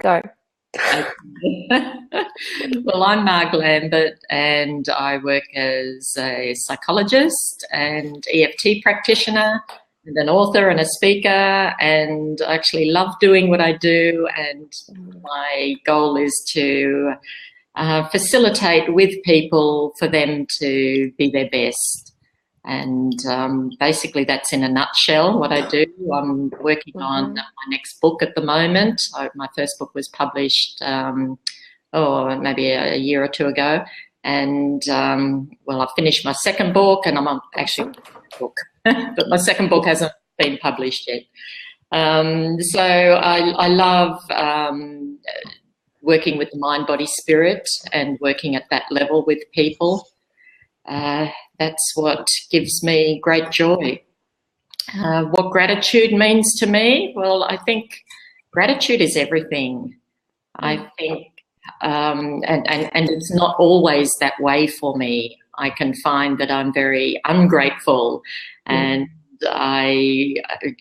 Go. Well, I'm Marg Lambert, and I work as a psychologist and EFT practitioner and an author and a speaker, and I actually love doing what I do, and my goal is to facilitate with people for them to be their best. And basically that's in a nutshell what I do. I'm working on my next book at the moment. My first book was published maybe a year or two ago, and well, I've finished my second book, and I'm on actually book but my second book hasn't been published yet. So I love working with the mind, body, spirit, and working at that level with people. That's what gives me great joy. What gratitude means to me? Well, I think gratitude is everything. I think, and it's not always that way for me. I can find that I'm very ungrateful, and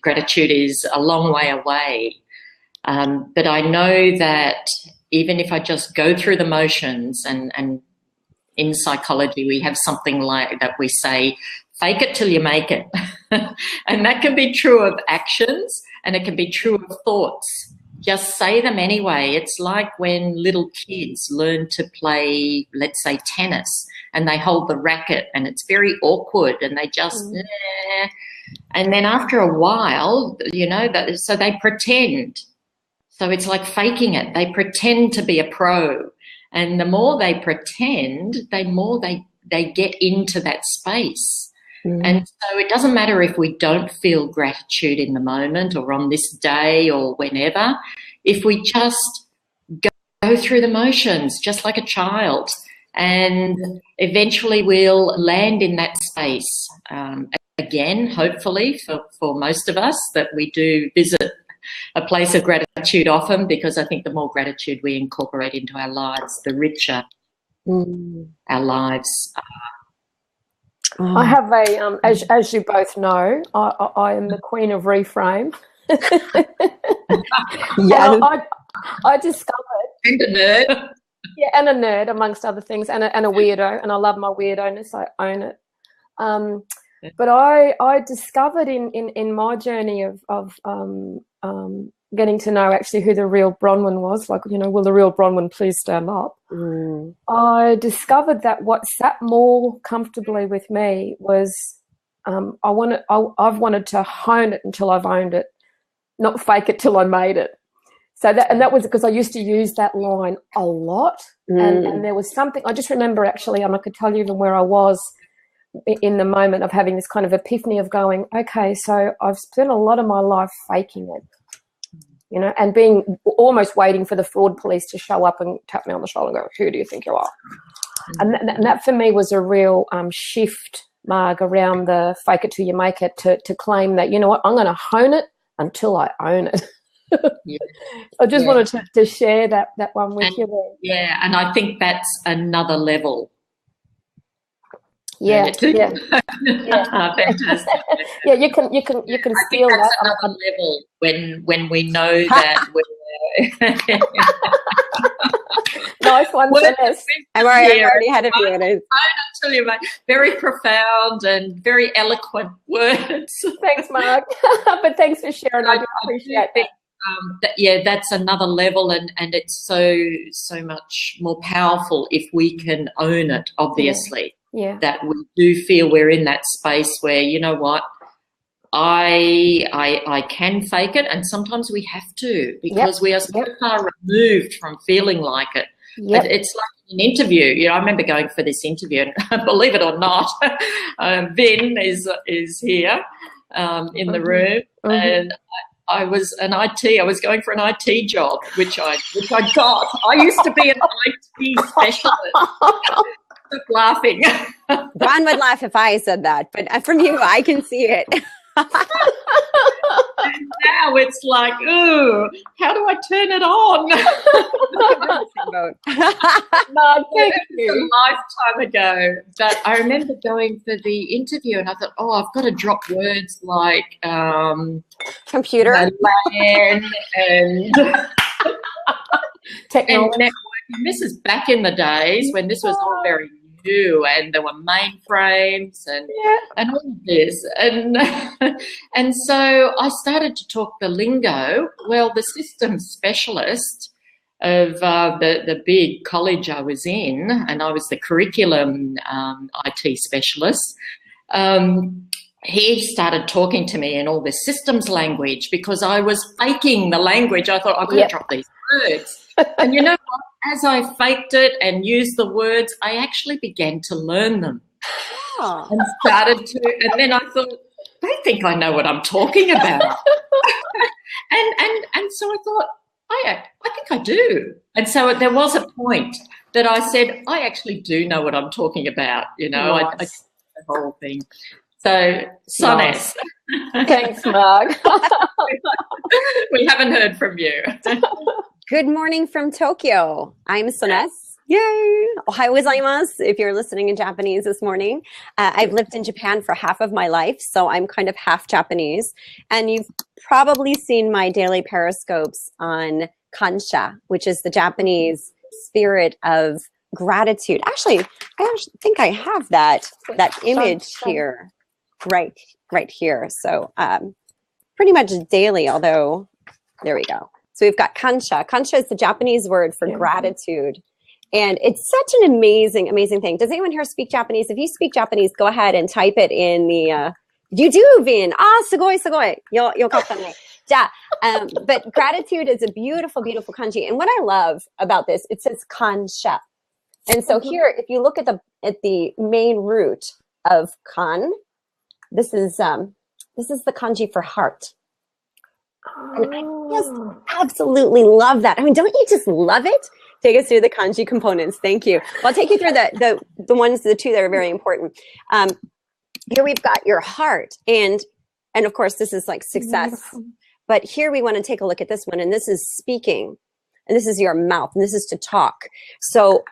gratitude is a long way away. But I know that even if I just go through the motions, and in psychology we have something like that, we say, fake it till you make it. And that can be true of actions, and it can be true of thoughts. Just say them anyway. It's like when little kids learn to play, let's say, tennis, and they hold the racket and it's very awkward, and they just, and then after a while, so they pretend. So it's like faking it. They pretend to be a pro. And the more they pretend, the more they get into that space. And so it doesn't matter if we don't feel gratitude in the moment or on this day or whenever. If we just go through the motions, just like a child, and eventually we'll land in that space. Again, hopefully for most of us, that we do visit a place of gratitude often, because I think the more gratitude we incorporate into our lives, the richer our lives are. I have a, as you both know, I am the queen of reframe. Yeah, I discovered, and a nerd. Yeah, and a nerd amongst other things, and a weirdo, and I love my weirdo-ness. I own it. But I discovered in my journey of getting to know actually who the real Bronwyn was, like, will the real Bronwyn please stand up? I discovered that what sat more comfortably with me was I've wanted to hone it until I've owned it, not fake it till I made it. So that was because I used to use that line a lot, and there was something I just remember actually, and I could tell you even where I was in the moment of having this kind of epiphany of going, okay, so I've spent a lot of my life faking it, and being almost waiting for the fraud police to show up and tap me on the shoulder and go, who do you think you are? And that for me was a real shift, Marg, around the fake it till you make it, to claim that, you know what, I'm going to hone it until I own it. I just wanted to share that one with you. Yeah, and I think that's another level. Yeah. Fantastic. Yeah, you can steal that's that. Another level when we know that we're nice one, Celeste. I'm already ahead of you. Very profound and very eloquent words. Thanks, Marg. But thanks for sharing. I do appreciate that. That's another level, and it's so much more powerful if we can own it, obviously. Yeah. That we do feel we're in that space where, you know what, I can fake it, and sometimes we have to, because we are so far removed from feeling like it. It's like an interview. I remember going for this interview, and believe it or not, Vin is here in the room, and I was an IT. I was going for an IT job, which I got. I used to be an IT specialist. Laughing. Ron would laugh if I said that, but from you, I can see it. And now it's like, ooh, how do I turn it on? No, thank you. A lifetime ago, but I remember going for the interview, and I thought, I've got to drop words like computer, LAN, and Technology. Networking. This is back in the days when this was all very new, and there were mainframes and all of this, and and so I started to talk the lingo. Well, the systems specialist of the big college I was in, and I was the curriculum IT specialist. He started talking to me in all this systems language because I was faking the language. I thought, I'm going to drop these words. And you know what? As I faked it and used the words, I actually began to learn them. And then I thought, they think I know what I'm talking about. and so I thought, I think I do. And so there was a point that I said, I actually do know what I'm talking about. You know, I the whole thing. So, Soness. Thanks, Mark. We haven't heard from you. Good morning from Tokyo. I'm Soness. Yay! Ohayou gozaimasu if you're listening in Japanese this morning. I've lived in Japan for half of my life, so I'm kind of half Japanese. And you've probably seen my daily periscopes on kansha, which is the Japanese spirit of gratitude. Actually, I think I have that image here, right here. So pretty much daily, although there we go. So we've got kansha. Kansha is the Japanese word for gratitude. And it's such an amazing, amazing thing. Does anyone here speak Japanese? If you speak Japanese, go ahead and type it in the, you do, Vin. Sugoi, sugoi. Yokatta ne. Ja. But gratitude is a beautiful, beautiful kanji. And what I love about this, it says kansha. And so here, if you look at the main root of kan, this is the kanji for heart. And I just absolutely love that. I mean, don't you just love it? Take us through the kanji components. Thank you. Well, I'll take you through the two that are very important. Here we've got your heart, and of course this is like success. Beautiful. But here we want to take a look at this one, and this is speaking, and this is your mouth, and this is to talk. So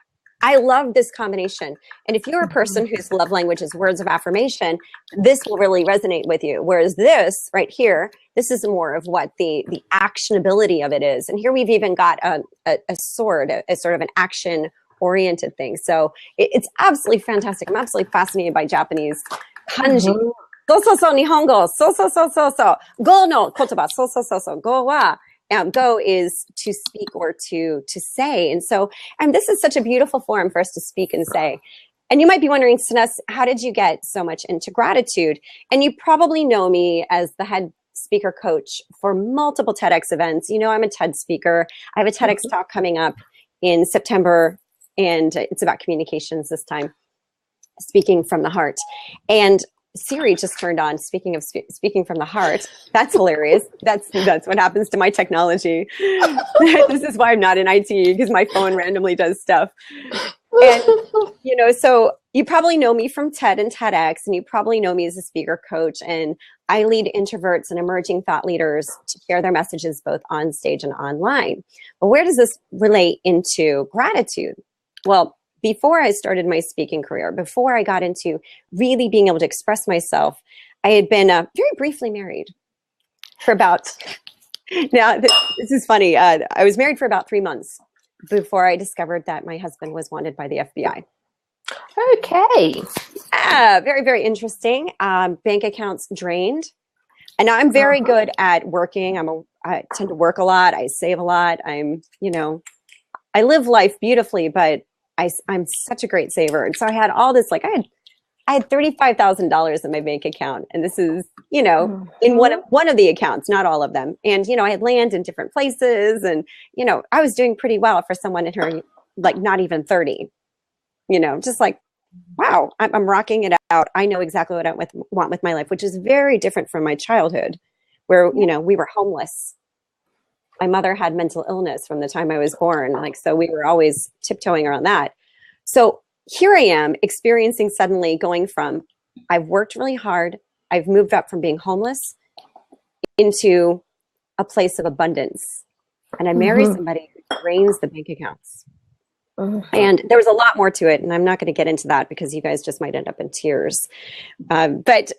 I love this combination. And if you're a person whose love language is words of affirmation, this will really resonate with you. Whereas this right here, this is more of what the actionability of it is. And here we've even got a sword, a sort of an action-oriented thing. So it's absolutely fantastic. I'm absolutely fascinated by Japanese kanji. So Nihongo. So. Go no kotoba. So. Go wa. Go is to speak or to say. And so this is such a beautiful form for us to speak and say. And you might be wondering, Soness, how did you get so much into gratitude? And you probably know me as the head speaker coach for multiple TEDx events. You know, I'm a TED speaker. I have a TEDx talk coming up in September, and it's about communications this time, speaking from the heart. And Siri just turned on. Speaking of speaking from the heart, that's hilarious. That's what happens to my technology. This is why I'm not in IT, because my phone randomly does stuff. And you know, so you probably know me from TED and TEDx, and you probably know me as a speaker coach. And I lead introverts and emerging thought leaders to share their messages both on stage and online. But where does this relate into gratitude? Well, before I started my speaking career, before I got into really being able to express myself, I had been very briefly married for about, now this is funny, I was married for about 3 months before I discovered that my husband was wanted by the FBI. Okay. Very, very interesting. Bank accounts drained. And now I'm very good at working. I tend to work a lot. I save a lot. I live life beautifully, but I'm such a great saver. And so I had all this, like I had $35,000 in my bank account. And this is, in one of the accounts, not all of them. And, I had land in different places, and, I was doing pretty well for someone in her, like not even 30, just like, wow, I'm rocking it out. I know exactly what I want with my life, which is very different from my childhood where, we were homeless. My mother had mental illness from the time I was born. So we were always tiptoeing around that. So here I am experiencing suddenly going from, I've worked really hard. I've moved up from being homeless into a place of abundance. And I marry somebody who drains the bank accounts. And there was a lot more to it. And I'm not going to get into that because you guys just might end up in tears. But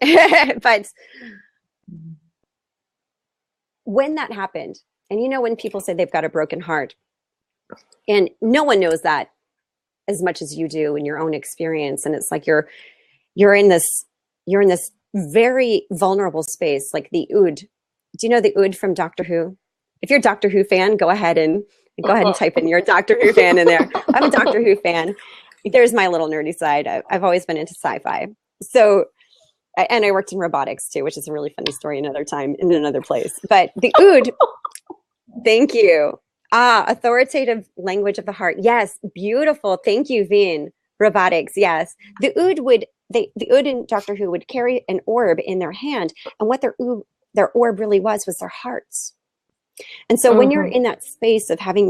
when that happened, and when people say they've got a broken heart, And no one knows that as much as you do in your own experience. And it's like you're in this very vulnerable space, like the Ood. Do you know the Ood from Doctor Who? If you're a Doctor Who fan, go ahead and type in your Doctor Who fan in there. I'm a Doctor Who fan. There's my little nerdy side. I've always been into sci-fi. So, and I worked in robotics too, which is a really funny story another time in another place. But the Ood, thank you. Authoritative language of the heart. Yes, beautiful. Thank you, Vin. Robotics, yes. The Ood in Doctor Who would carry an orb in their hand, and what their orb really was their hearts. And so when you're in that space of having,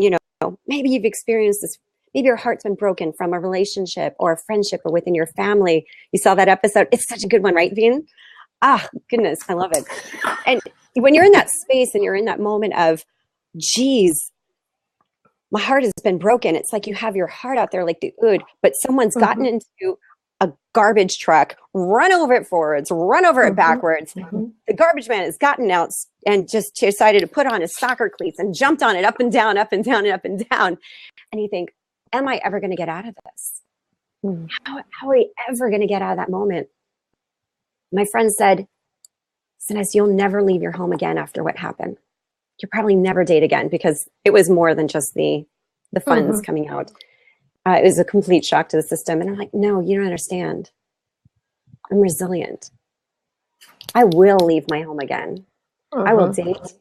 maybe you've experienced this, maybe your heart's been broken from a relationship or a friendship or within your family. You saw that episode. It's such a good one, right, Vin? Ah, goodness, I love it. And when you're in that space and you're in that moment of, geez, my heart has been broken. It's like you have your heart out there like the Ood, but someone's gotten into a garbage truck, run over it forwards, run over it backwards. The garbage man has gotten out and just decided to put on his soccer cleats and jumped on it up and down, up and down, and up and down. And you think, am I ever going to get out of this? How are we ever going to get out of that moment? My friend said, Sinnes, you'll never leave your home again after what happened. You'll probably never date again, because it was more than just the funds coming out. It was a complete shock to the system. And I'm like, no, you don't understand. I'm resilient. I will leave my home again. I will date.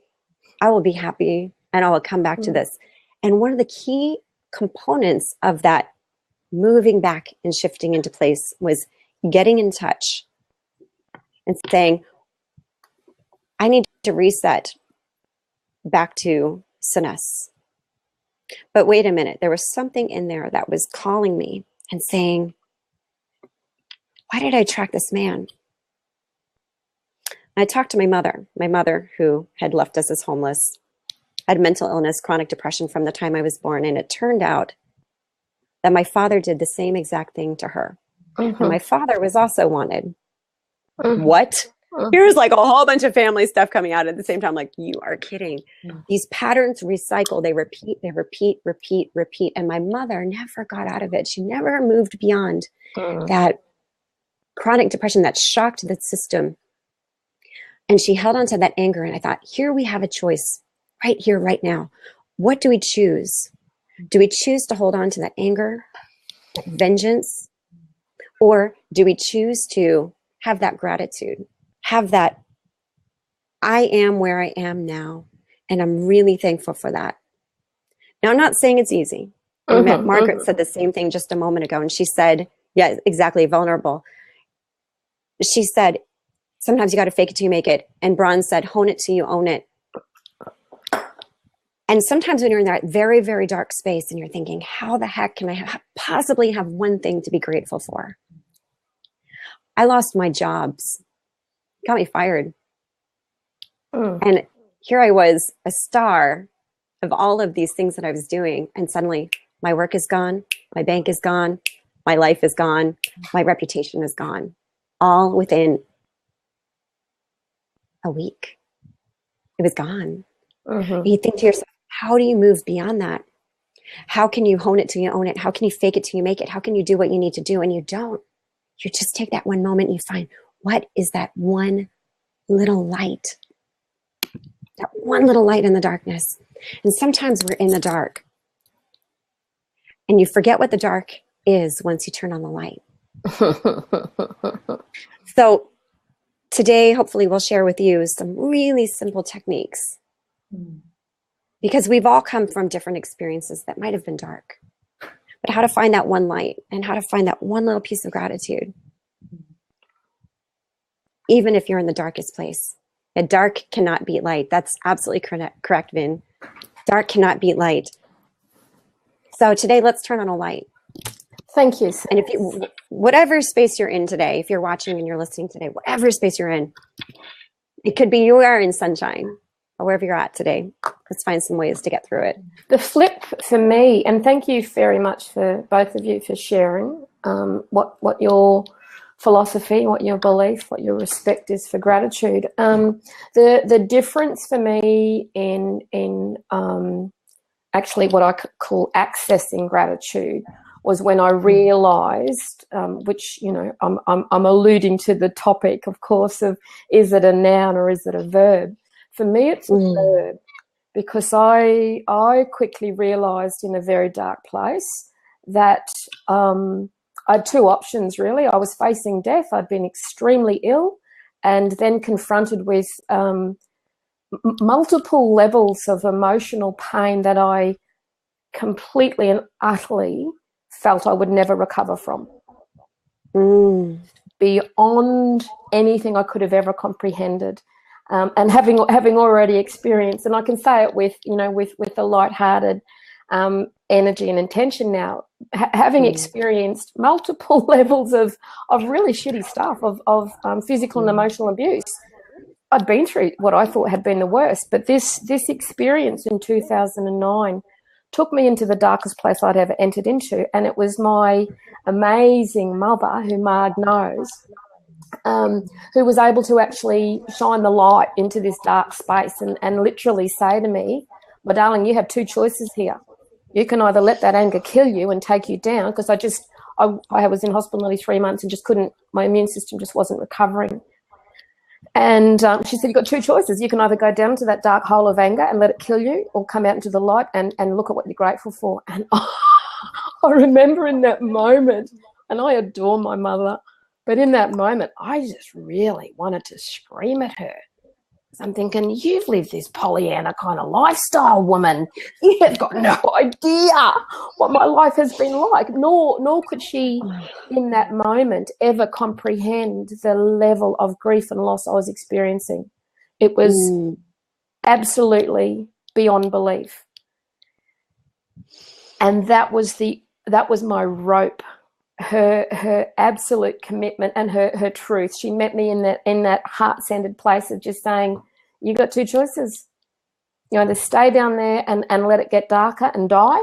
I will be happy, and I will come back to this. And one of the key components of that moving back and shifting into place was getting in touch and saying, I need to reset back to Sinnes. But wait a minute, there was something in there that was calling me and saying, why did I attract this man? And I talked to my mother who had left us as homeless, had mental illness, chronic depression from the time I was born. And it turned out that my father did the same exact thing to her. And my father was also wanted. What? Here's like a whole bunch of family stuff coming out at the same time. Like, you are kidding. These patterns recycle. They repeat, they repeat, repeat, repeat. And my mother never got out of it. She never moved beyond that chronic depression that shocked the system. And she held on to that anger. And I thought, here we have a choice right here, right now. What do we choose? Do we choose to hold on to that anger, that vengeance? Or do we choose to have that gratitude? Have that, I am where I am now, and I'm really thankful for that. Now, I'm not saying it's easy. Margaret said the same thing just a moment ago, and she said, yeah, exactly, vulnerable. She said, sometimes you got to fake it till you make it. And Bron said, hone it till you own it. And sometimes when you're in that very, very dark space and you're thinking, how the heck can I possibly have one thing to be grateful for? I lost my jobs. Got me fired. And here I was, a star of all of these things that I was doing. And suddenly my work is gone. My bank is gone. My life is gone. My reputation is gone. All within a week. It was gone. You think to yourself, how do you move beyond that? How can you hone it till you own it? How can you fake it till you make it? How can you do what you need to do? And you don't. You just take that one moment and you find, what is that one little light? That one little light in the darkness. And sometimes we're in the dark and you forget what the dark is once you turn on the light. So today, hopefully we'll share with you some really simple techniques, because we've all come from different experiences that might have been dark, but how to find that one light and how to find that one little piece of gratitude. Even if you're in the darkest place. A dark cannot beat light. That's absolutely correct, Vin. Dark cannot beat light. So today, let's turn on a light. Thank you. And if you, whatever space you're in today, if you're watching and you're listening today, whatever space you're in, it could be you are in sunshine or wherever you're at today. Let's find some ways to get through it. The flip for me, and thank you very much for both of you for sharing what your philosophy, what your belief, what your respect is for gratitude. The difference for me in actually what I could call accessing gratitude was when I realised, which, you know, I'm alluding to the topic, of course, of is it a noun or is it a verb? For me, it's a verb, because I quickly realised in a very dark place that I had two options, really. I was facing death. I'd been extremely ill, and then confronted with multiple levels of emotional pain that I completely and utterly felt I would never recover from. Beyond anything I could have ever comprehended. And having already experienced, and I can say it with, you know, with a lighthearted energy and intention now, having experienced multiple levels of really shitty stuff, of physical and emotional abuse. I'd been through what I thought had been the worst, but this experience in 2009 took me into the darkest place I'd ever entered into, and it was my amazing mother, who Marg knows, who was able to actually shine the light into this dark space and literally say to me, "My darling, you have two choices here. You can either let that anger kill you and take you down," because I was in hospital nearly 3 months and just couldn't, my immune system just wasn't recovering. And she said, "You've got two choices. You can either go down to that dark hole of anger and let it kill you, or come out into the light and look at what you're grateful for." And I remember in that moment, and I adore my mother, but in that moment, I just really wanted to scream at her. I'm thinking, "You've lived this Pollyanna kind of lifestyle, woman. You have got no idea what my life has been like." Nor could she, in that moment, ever comprehend the level of grief and loss I was experiencing. It was absolutely beyond belief. And that was my rope. Her absolute commitment and her truth. She met me in that heart-centered place of just saying, "You got two choices. You either stay down there and let it get darker and die,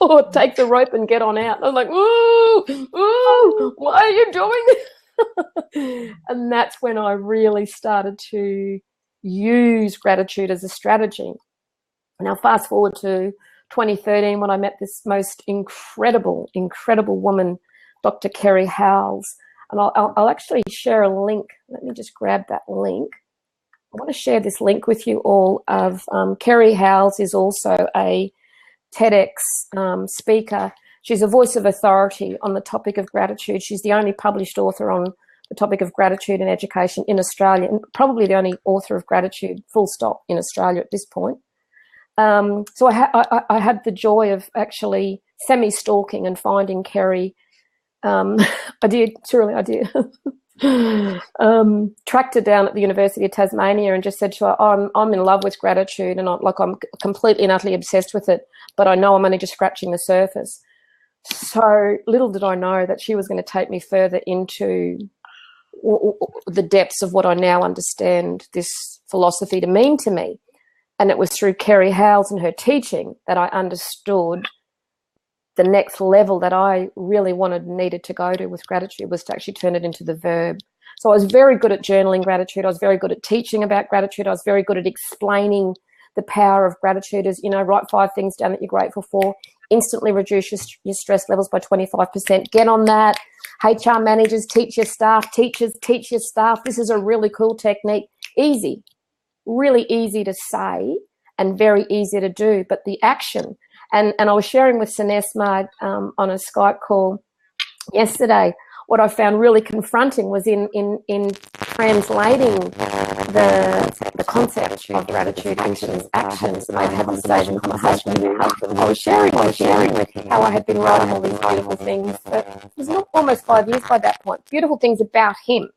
or take the rope and get on out." I was like, "Ooh, why are you doing this?" And that's when I really started to use gratitude as a strategy. Now, fast forward to 2013, when I met this most incredible woman, Dr. Kerry Howells. And I'll actually share a link. Let me just grab that link. I want to share this link with you all of Kerry Howells is also a TEDx speaker. She's a voice of authority on the topic of gratitude. She's the only published author on the topic of gratitude and education in Australia, and probably the only author of gratitude, full stop, in Australia at this point. So I had the joy of actually semi-stalking and finding Kerry. I did. Tracked her down at the University of Tasmania and just said to her, I'm in love with gratitude, and I'm completely and utterly obsessed with it, but I know I'm only just scratching the surface. So little did I know that she was going to take me further into the depths of what I now understand this philosophy to mean to me. And it was through Kerry Howells and her teaching that I understood the next level that I really needed to go to with gratitude, was to actually turn it into the verb. So I was very good at journaling gratitude. I was very good at teaching about gratitude. I was very good at explaining the power of gratitude as, write 5 things down that you're grateful for, instantly reduce your stress levels by 25%. Get on that. HR managers, teach your staff. Teachers, teach your staff. This is a really cool technique. Easy. Really easy to say and very easy to do, but the action, and I was sharing with Sines Marg on a Skype call yesterday, what I found really confronting was in translating the concept of gratitude into these actions. And I had this stage with my husband. I was sharing with him how I had been writing all these beautiful things, but it was not almost 5 years by that point, beautiful things about him.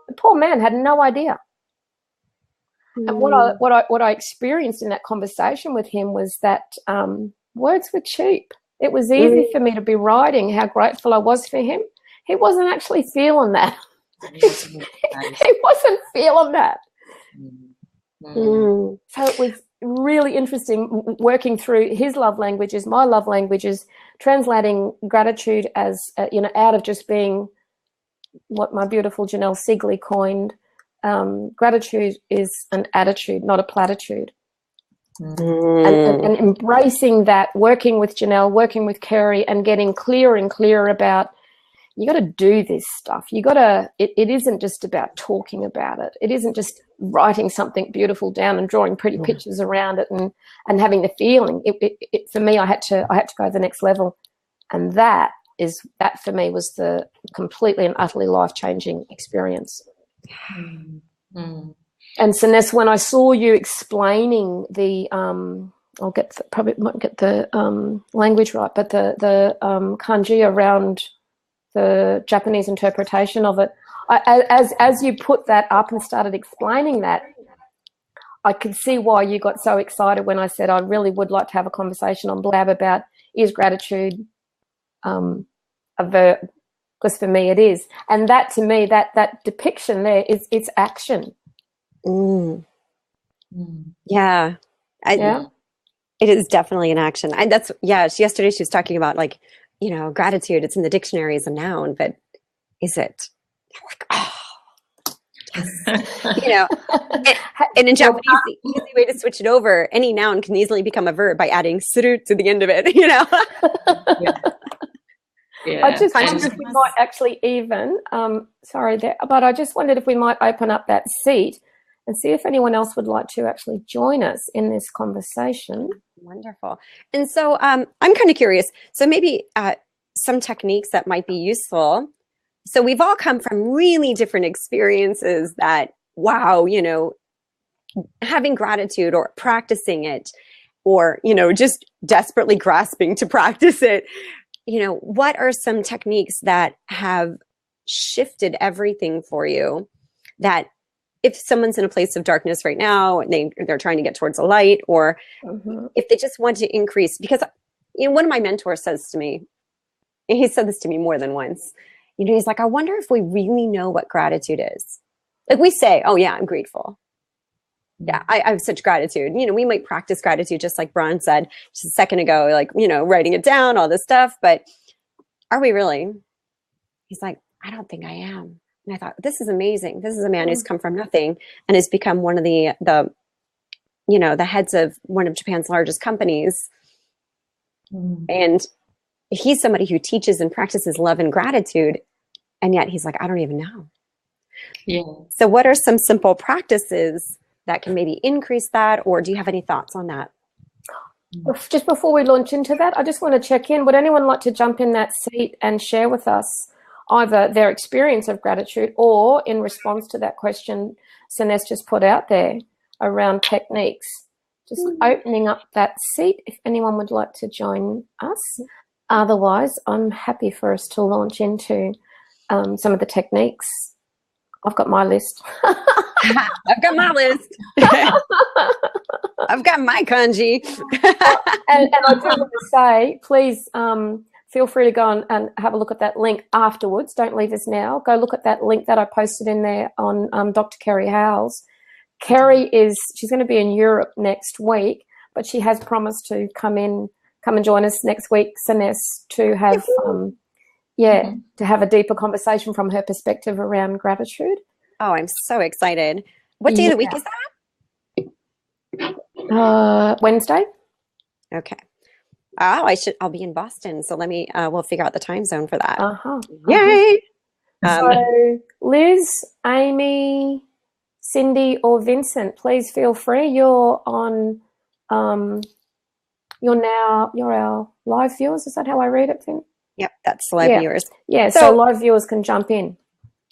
The poor man had no idea. And what I experienced in that conversation with him was that words were cheap. It was easy for me to be writing how grateful I was for him. He wasn't actually feeling that. He wasn't feeling that. So it was really interesting working through his love languages, my love languages, translating gratitude as, out of just being what my beautiful Janelle Sigley coined. Gratitude is an attitude, not a platitude. and embracing that, working with Janelle, working with Kerry, and getting clearer and clearer about, you got to do this stuff. You got to, it isn't just about talking about it. It isn't just writing something beautiful down and drawing pretty pictures around it and having the feeling. For me, I had to go to the next level. And that for me was the completely and utterly life-changing experience. And Siness, when I saw you explaining the, probably might get the language right, but the kanji around the Japanese interpretation of it, as you put that up and started explaining that, I could see why you got so excited when I said I really would like to have a conversation on Blab about, is gratitude a verb? Because for me it is. And that, to me, that depiction there is, it's action. Yeah. It is definitely an action. Yesterday she was talking about, like, you know, gratitude, it's in the dictionary as a noun, but is it? Like, oh, yes. You know, and in Japanese, the easy way to switch it over, any noun can easily become a verb by adding suru to the end of it, you know? I just wondered if we might actually even, but I just wondered if we might open up that seat and see if anyone else would like to actually join us in this conversation. Wonderful. And so I'm kind of curious. So maybe some techniques that might be useful. So we've all come from really different experiences that, wow, you know, having gratitude or practicing it, or, you know, just desperately grasping to practice it. You know, what are some techniques that have shifted everything for you, that if someone's in a place of darkness right now and they're trying to get towards a light, or if they just want to increase, because, you know, one of my mentors says to me, and he said this to me more than once, you know, he's like, I wonder if we really know what gratitude is. Like, we say, oh yeah, I'm grateful. Yeah, I have such gratitude. You know, we might practice gratitude, just like Bron said just a second ago, like, you know, writing it down, all this stuff. But are we really? He's like, I don't think I am. And I thought, this is amazing. This is a man who's come from nothing and has become one of the you know, the heads of one of Japan's largest companies. And he's somebody who teaches and practices love and gratitude. And yet he's like, I don't even know. Yeah. So what are some simple practices that can maybe increase that? Or do you have any thoughts on that? Just before we launch into that, I just want to check in. Would anyone like to jump in that seat and share with us either their experience of gratitude, or in response to that question Siness just put out there around techniques? Just opening up that seat if anyone would like to join us. Otherwise, I'm happy for us to launch into some of the techniques. I've got my list. I've got my list. I've got my kanji. and I do want to say, please feel free to go and have a look at that link afterwards. Don't leave us now. Go look at that link that I posted in there on Dr. Kerry Howells. Kerry she's going to be in Europe next week, but she has promised to come and join us next week, Siness, to have to have a deeper conversation from her perspective around gratitude. Oh, I'm so excited. What day of the week is that? Wednesday. Okay. Oh, I'll be in Boston. So let me, we'll figure out the time zone for that. Yay. So Liz, Amy, Cindy, or Vincent, please feel free. You're on, you're our live viewers. Is that how I read it, Vin? Yep, that's live viewers. Yeah, so live viewers can jump in.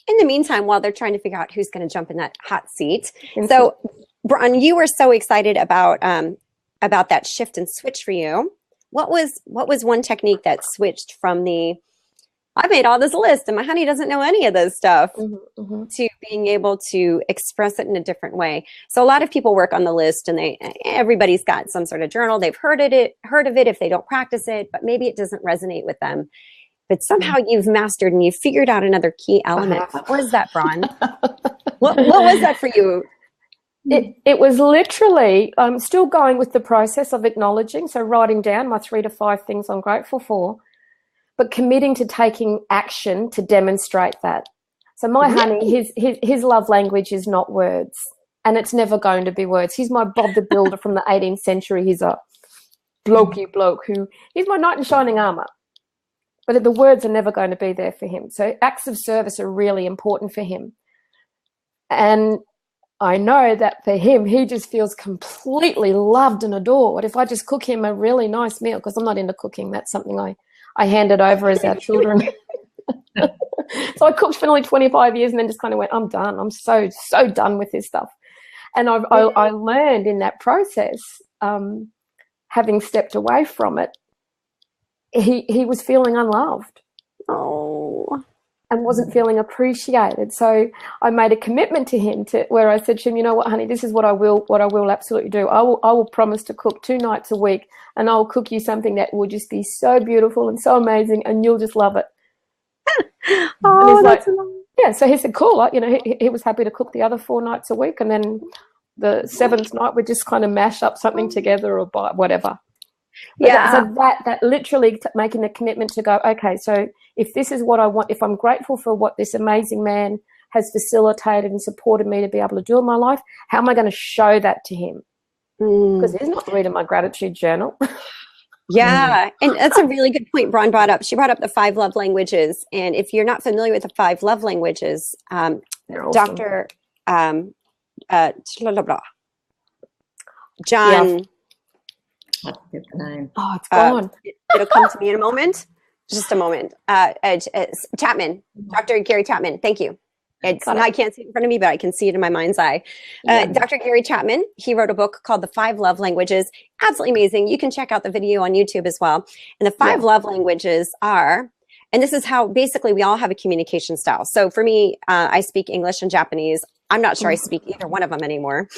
In the meantime, while they're trying to figure out who's going to jump in that hot seat. So, Bron, you were so excited about that shift and switch for you. What was one technique that switched from I made all this list and my honey doesn't know any of this stuff to being able to express it in a different way? So a lot of people work on the list and everybody's got some sort of journal. They've heard of it if they don't practice it, but maybe it doesn't resonate with them. But somehow you've mastered and you've figured out another key element. What was that, Bron? what was that for you? It was literally, I'm still going with the process of acknowledging, so writing down my 3 to 5 things I'm grateful for, but committing to taking action to demonstrate that. So my honey, his love language is not words and it's never going to be words. He's my Bob the Builder from the 18th century. He's a blokey bloke he's my knight in shining armor. But the words are never going to be there for him. So acts of service are really important for him. And I know that for him, he just feels completely loved and adored. If I just cook him a really nice meal, because I'm not into cooking, that's something I handed over as our children. So I cooked for nearly 25 years and then just kind of went, I'm done. I'm so done with this stuff. And I learned in that process, having stepped away from it, he was feeling unloved. Oh. And wasn't feeling appreciated. So I made a commitment to him where I said to him, you know what, honey, this is what I will absolutely do. I will promise to cook 2 nights a week, and I'll cook you something that will just be so beautiful and so amazing, and you'll just love it. Oh, and that's like, yeah. So he said, cool. You know, he was happy to cook the other 4 nights a week, and then the 7th night we just kind of mash up something together or buy whatever. But so that literally making a commitment to go, okay, so if this is what I want, if I'm grateful for what this amazing man has facilitated and supported me to be able to do in my life, how am I going to show that to him? Because he's not reading my gratitude journal. Yeah, and that's a really good point Bron brought up. She brought up the 5 love languages. And if you're not familiar with the 5 love languages, Dr. John... I forget the name. Oh, it's gone. It'll come to me in a moment. Just a moment. Chapman, Dr. Gary Chapman. Thank you. I can't see it in front of me, but I can see it in my mind's eye. Dr. Gary Chapman, he wrote a book called The 5 Love Languages. Absolutely amazing. You can check out the video on YouTube as well. And the 5 love languages are, and this is how basically we all have a communication style. So for me, I speak English and Japanese. I'm not sure I speak either one of them anymore.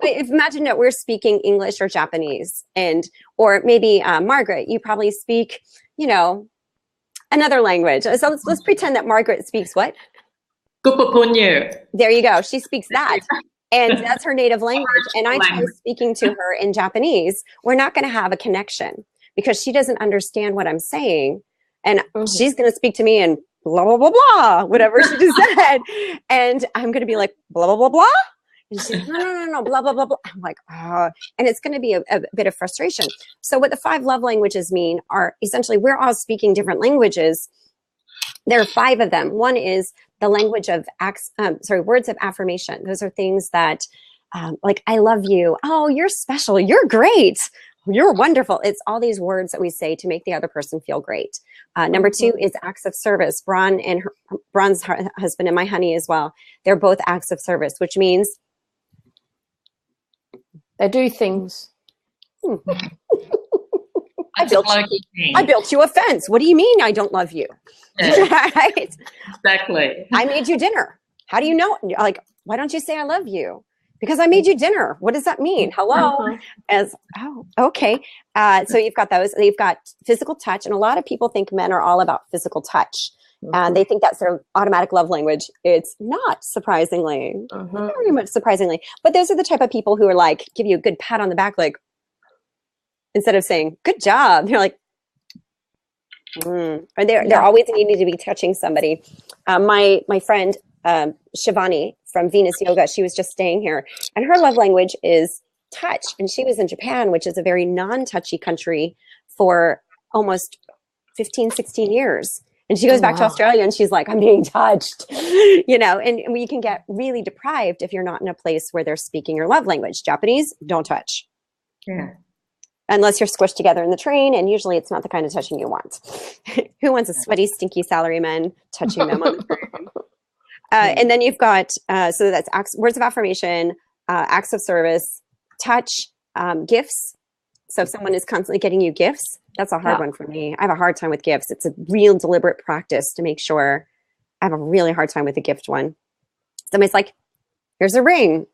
But imagine that we're speaking English or Japanese, or maybe Margaret, you probably speak, another language. So let's pretend that Margaret speaks what? Kupupunyu. There you go. She speaks that. And that's her native language. And I try speaking to her in Japanese. We're not going to have a connection because she doesn't understand what I'm saying. And she's going to speak to me in blah, blah, blah, blah, whatever she just said. And I'm going to be like, blah, blah, blah, blah. And she's no, blah, blah, blah, blah. I'm like, oh, and it's going to be a bit of frustration. So what the 5 love languages mean are essentially we're all speaking different languages. There are 5 of them. One is the language of words of affirmation. Those are things that like, I love you. Oh, you're special. You're great. You're wonderful. It's all these words that we say to make the other person feel great. Number 2 is acts of service. Bron's husband and my honey as well. They're both acts of service, which means they do things. I built you a fence. What do you mean I don't love you? Yeah. Right? Exactly. I made you dinner. How do you know? Like, why don't you say I love you? Because I made you dinner. What does that mean? Hello? Okay. So you've got those. You've got physical touch. And a lot of people think men are all about physical touch. And they think that's their automatic love language. It's not, surprisingly. Very much surprisingly. But those are the type of people who are like, give you a good pat on the back, like, instead of saying, good job. They're like, Or they're always needing to be touching somebody. My friend, Shivani from Venus Yoga, she was just staying here. And her love language is touch. And she was in Japan, which is a very non-touchy country, for almost 15, 16 years. And she goes back to Australia and she's like, I'm being touched, and we can get really deprived if you're not in a place where they're speaking your love language. Japanese, don't touch. Yeah. Unless you're squished together in the train, and usually it's not the kind of touching you want. Who wants a sweaty, stinky salaryman touching them on the train? And then you've got, so that's words of affirmation, acts of service, touch, gifts. So if someone is constantly getting you gifts, that's a hard one for me. I have a hard time with gifts. It's a real deliberate practice to make sure. I have a really hard time with the gift one. Somebody's like, here's a ring,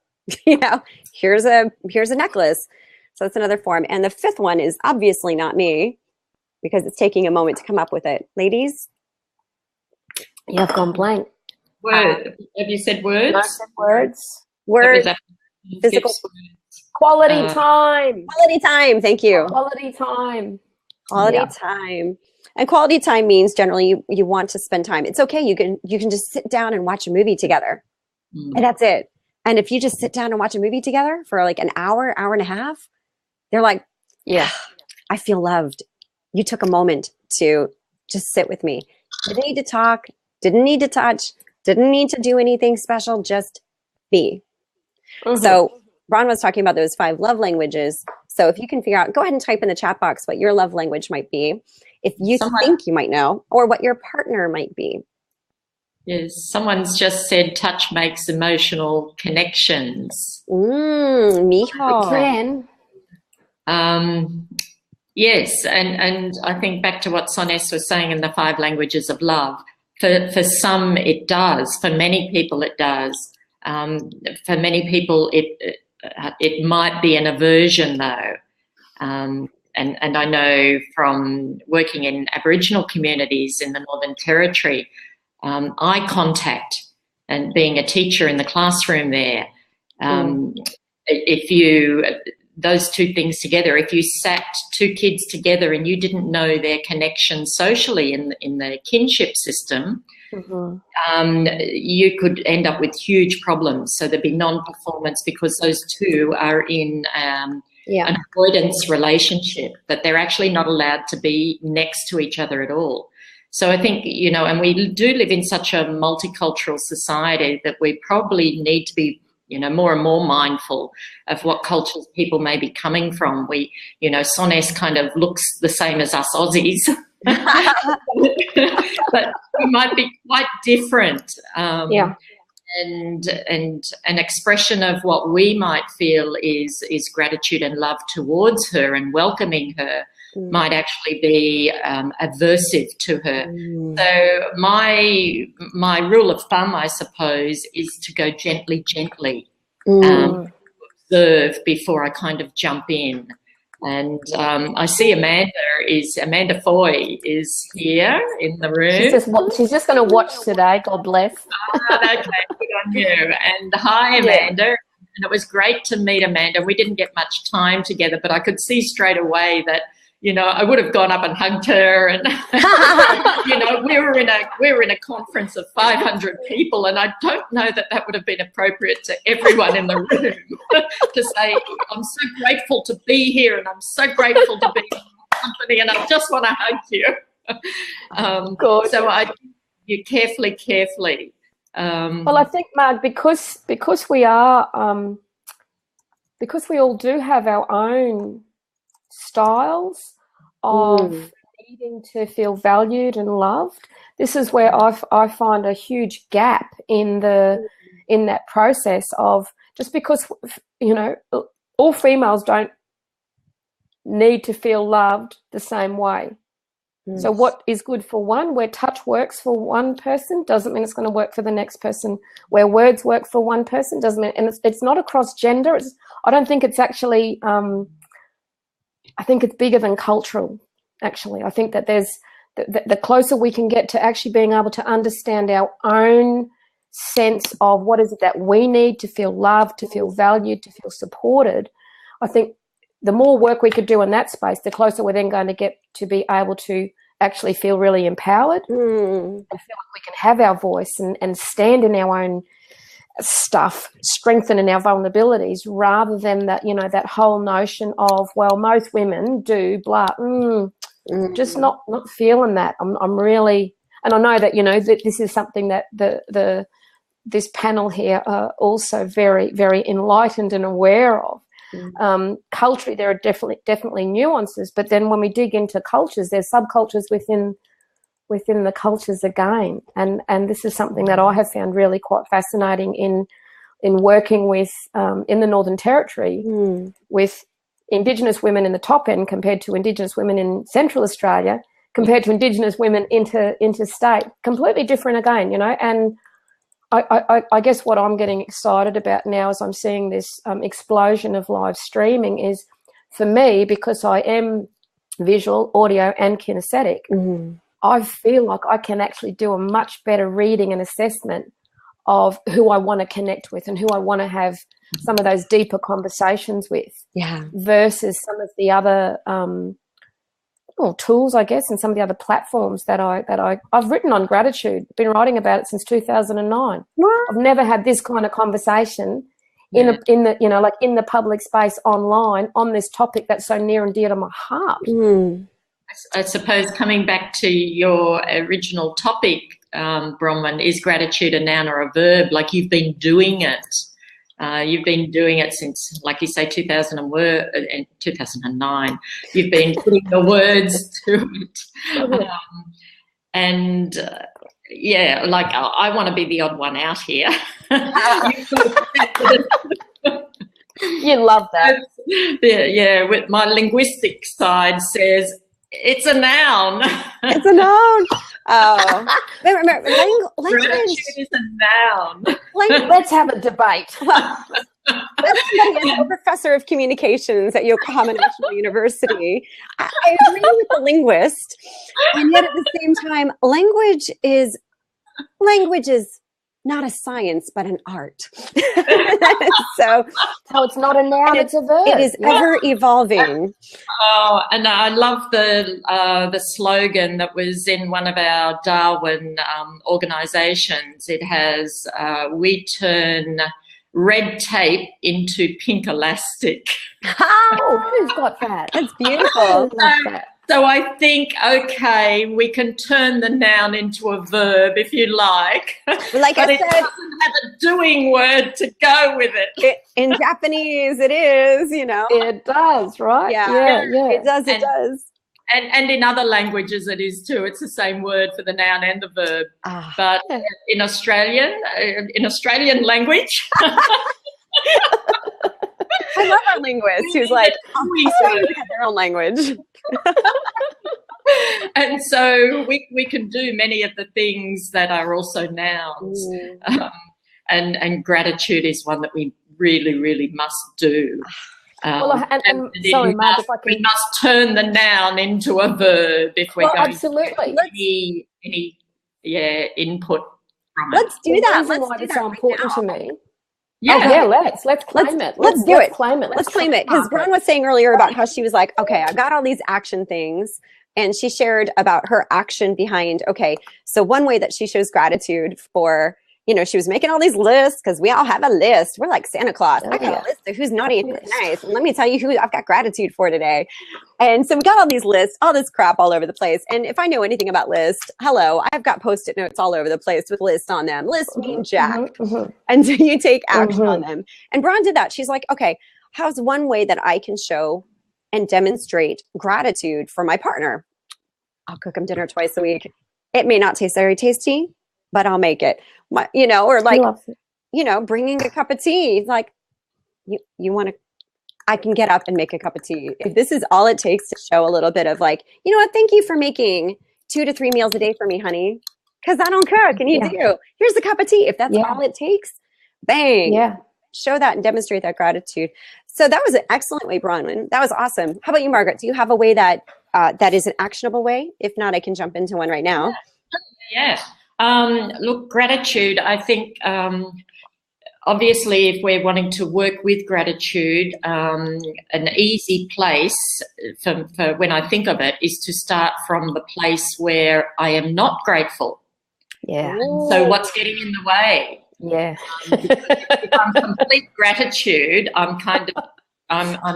here's a necklace. So that's another form. And the 5th one is obviously not me, because it's taking a moment to come up with it. Ladies? Yeah, I've gone blank. Word. Have you said words? I said words. Words. Physical. Quality time. Quality time. Thank you. Quality time. Quality time. And quality time means generally you want to spend time. It's okay. You can just sit down and watch a movie together. And that's it. And if you just sit down and watch a movie together for like an hour, hour and a half, they're like, yeah, I feel loved. You took a moment to just sit with me. Didn't need to talk, didn't need to touch, didn't need to do anything special, just be. So Ron was talking about those 5 love languages. So if you can figure out, go ahead and type in the chat box what your love language might be, if you think you might know, or what your partner might be. Yes, someone's just said touch makes emotional connections. Mijo. Yes, and I think back to what Sones was saying in the 5 languages of love. For some, it does. For many people, it does. For many people, it might be an aversion, though. And I know from working in Aboriginal communities in the Northern Territory, eye contact and being a teacher in the classroom there, if you, those 2 things together, if you sat 2 kids together and you didn't know their connection socially in the kinship system, you could end up with huge problems. So there'd be non-performance because those 2 are in an avoidance relationship, that they're actually not allowed to be next to each other at all. So I think, you know, and we do live in such a multicultural society that we probably need to be, you know, more and more mindful of what cultures people may be coming from. We, you know, Sones kind of looks the same as us Aussies, but we might be quite different. And an expression of what we might feel is gratitude and love towards her and welcoming her might actually be aversive to her. So my rule of thumb, I suppose, is to go gently, observe before I kind of jump in. And I see Amanda Foy is here in the room. She's just going to watch today. God bless. Okay, good on you. And hi, Amanda. And it was great to meet Amanda. We didn't get much time together, but I could see straight away that, you know, I would have gone up and hugged her, and you know, we were in a conference of 500 people, and I don't know that would have been appropriate to everyone in the room to say, I'm so grateful to be here, and I'm so grateful to be in your company, and I just want to hug you. So you carefully. Well, I think, Marg, because we are because we all do have our own styles of needing to feel valued and loved. This is where I find a huge gap in that process of, just because, you know, all females don't need to feel loved the same way. So what is good for one, where touch works for one person, doesn't mean it's going to work for the next person. Where words work for one person doesn't mean, and it's not across gender. I don't think it's actually, I think it's bigger than cultural, actually. I think that there's, the closer we can get to actually being able to understand our own sense of what is it that we need to feel loved, to feel valued, to feel supported, I think the more work we could do in that space, the closer we're then going to get to be able to actually feel really empowered and feel like we can have our voice and stand in our own stuff, strengthen in our vulnerabilities, rather than that, you know, that whole notion of, well, most women do blah, just not feeling that. I'm really, and I know that, you know, that this is something that this panel here are also very, very enlightened and aware of. Culturally, there are definitely nuances, but then when we dig into cultures, there's subcultures within the cultures again, and this is something that I have found really quite fascinating in working with in the Northern Territory with Indigenous women in the top end compared to Indigenous women in Central Australia compared to Indigenous women interstate. Completely different again, you know. And I guess what I'm getting excited about now as I'm seeing this explosion of live streaming is, for me, because I am visual, audio and kinesthetic, I feel like I can actually do a much better reading and assessment of who I want to connect with and who I want to have some of those deeper conversations with, versus some of the other tools, I guess, and some of the other platforms that I've written on gratitude, been writing about it since 2009. I've never had this kind of conversation in the like in the public space online on this topic that's so near and dear to my heart. I suppose coming back to your original topic, Bronwyn, is gratitude a noun or a verb? Like, you've been doing it. You've been doing it since, like you say, 2009. You've been putting the words to it. Yeah, like, I want to be the odd one out here. You love that. Yeah, with my linguistic side says, it's a noun. It's a noun. Oh, remember, language is a noun. Let's have a debate. I'm a professor of communications at Yokohama National University. I agree with the linguist, and yet at the same time, language is not a science, but an art. So it's not a noun, it's a verb. It is ever evolving. Oh, and I love the slogan that was in one of our Darwin organisations. It has, we turn red tape into pink elastic. Oh, who's got that? That's beautiful. So I think, okay, we can turn the noun into a verb if you like. Like but I it said, doesn't have a doing word to go with it. In Japanese, it is, you know. It does, right? Yeah. It does. And in other languages it is too. It's the same word for the noun and the verb. But in Australian language... I love our linguist who's like, they have their own language. And so we can do many of the things that are also nouns. And gratitude is one that we really, really must do. Sorry, Marg, if I can... We must turn the noun into a verb if we're going absolutely. to any input from it. Let's do that. Let's why it's so important to me. Let's claim it. Let's do it. Claim it. Let's claim it. Because Bron was saying earlier about how she was like, okay, I've got all these action things. And she shared about her action behind, okay, so one way that she shows gratitude for, you know, she was making all these lists because we all have a list. We're like Santa Claus. I got a list of who's naughty and who's nice. And let me tell you who I've got gratitude for today. And so we got all these lists, all this crap all over the place. And if I know anything about lists, I've got Post-it notes all over the place with lists on them. Lists mean jack. And so you take action on them. And Bron did that. She's like, okay, how's one way that I can show and demonstrate gratitude for my partner? I'll cook them dinner twice a week. It may not taste very tasty, but I'll make it. You know, or like, you know, bringing a cup of tea. Like, you want to, I can get up and make a cup of tea. If this is all it takes to show a little bit of like, you know what, thank you for making 2 to 3 meals a day for me, honey. Because I don't cook and you do. Here's a cup of tea. If that's all it takes, bang. Yeah. Show that and demonstrate that gratitude. So that was an excellent way, Bronwyn. That was awesome. How about you, Margaret? Do you have a way that that is an actionable way? If not, I can jump into one right now. Yeah. Look, gratitude, I think, obviously, if we're wanting to work with gratitude, an easy place for when I think of it is to start from the place where I am not grateful. Yeah. So what's getting in the way? Yeah. If I'm complete gratitude, I'm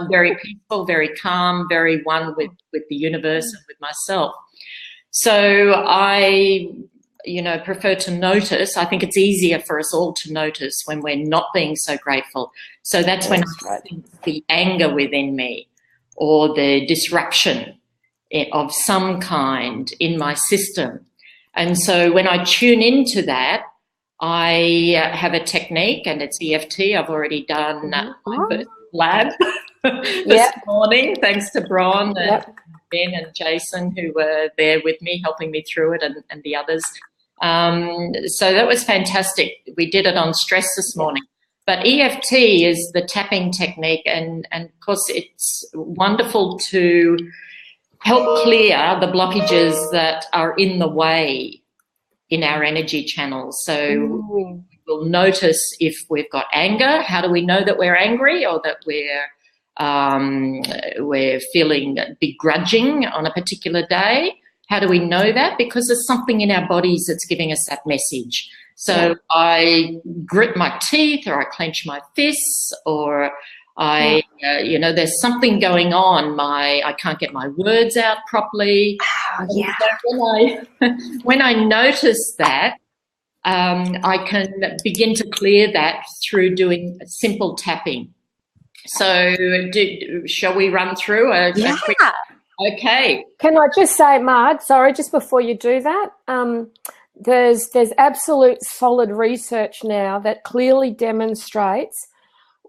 very peaceful, very calm, very one with the universe and with myself. So I prefer to notice. I think it's easier for us all to notice when we're not being so grateful. So that's when I sense the anger within me or the disruption of some kind in my system. And so when I tune into that, I have a technique, and it's EFT. I've already done my first lab this morning, thanks to Bron and Ben and Jason, who were there with me, helping me through it, and the others. So that was fantastic. We did it on stress this morning. But EFT is the tapping technique, and of course it's wonderful to help clear the blockages that are in the way in our energy channels. So we'll notice if we've got anger. How do we know that we're angry or that we're feeling begrudging on a particular day? How do we know that? Because there's something in our bodies that's giving us that message. So I grit my teeth, or I clench my fists, or there's something going on. I can't get my words out properly. So when I notice that, I can begin to clear that through doing simple tapping. So shall we run through a quick? Okay. Can I just say, Marg, sorry, just before you do that, there's absolute solid research now that clearly demonstrates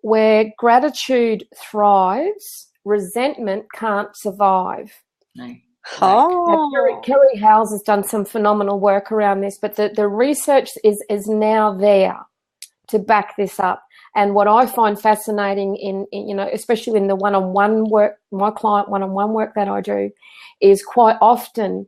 where gratitude thrives, resentment can't survive. No. Now, Kerry Howes has done some phenomenal work around this, but the research is now there to back this up. And what I find fascinating in especially in the one-on-one work, my client one-on-one work that I do, is quite often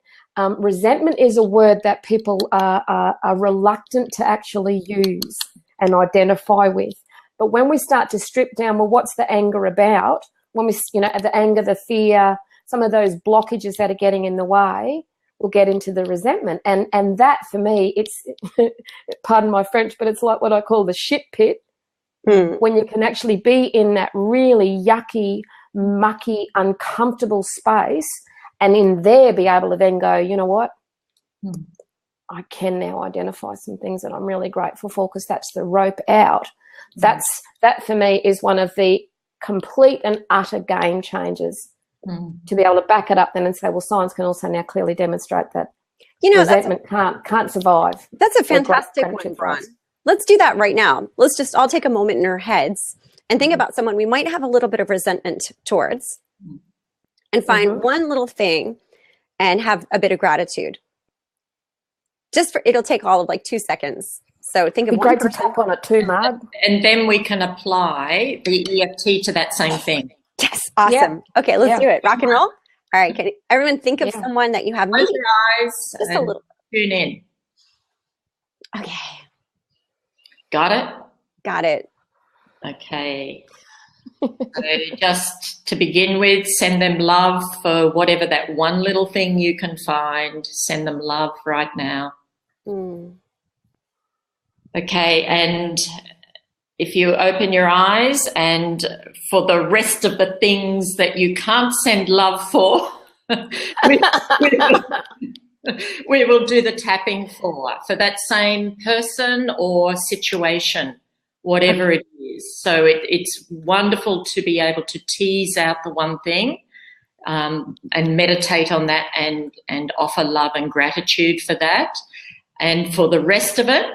resentment is a word that people are reluctant to actually use and identify with. But when we start to strip down, well, what's the anger about? When we, the anger, the fear, some of those blockages that are getting in the way, we'll get into the resentment. And that, for me, it's, pardon my French, but it's like what I call the shit pit. When you can actually be in that really yucky, mucky, uncomfortable space, and in there be able to then go, you know what? I can now identify some things that I'm really grateful for, because that's the rope out. That for me is one of the complete and utter game changers, to be able to back it up then and say, well, science can also now clearly demonstrate that resentment can't survive. That's a fantastic one, Ron. Let's do that right now. Let's just all take a moment in our heads and think about someone we might have a little bit of resentment towards, and find one little thing and have a bit of gratitude. It'll take all of like 2 seconds. So think of one person. Great to tap on it too, Marg. And then we can apply the EFT to that same thing. Yes, awesome. Yep. Okay, let's do it. Rock and roll. All right, can everyone think of someone that you have? Close your eyes. Just a little. Tune in. Okay. Got it? Got it. Okay. So just to begin with, send them love for whatever that one little thing you can find. Send them love right now. Okay, and if you open your eyes, and for the rest of the things that you can't send love for, we will do the tapping for that same person or situation, whatever it is. So it's wonderful to be able to tease out the one thing, and meditate on that, and offer love and gratitude for that. And for the rest of it,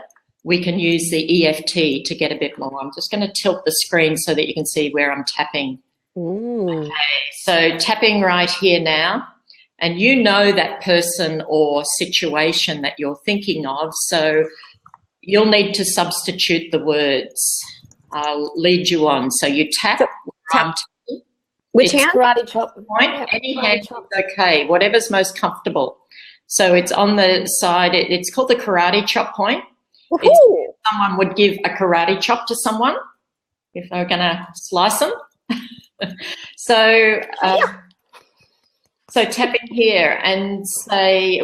we can use the EFT to get a bit more. I'm just going to tilt the screen so that you can see where I'm tapping. Okay, so tapping right here now. And you know that person or situation that you're thinking of, so you'll need to substitute the words. I'll lead you on. So you tap. Which hand? Karate chop. Point. Any hand is okay, whatever's most comfortable. So it's on the side. It's called the karate chop point. Someone would give a karate chop to someone if they were going to slice them. So tapping here and say,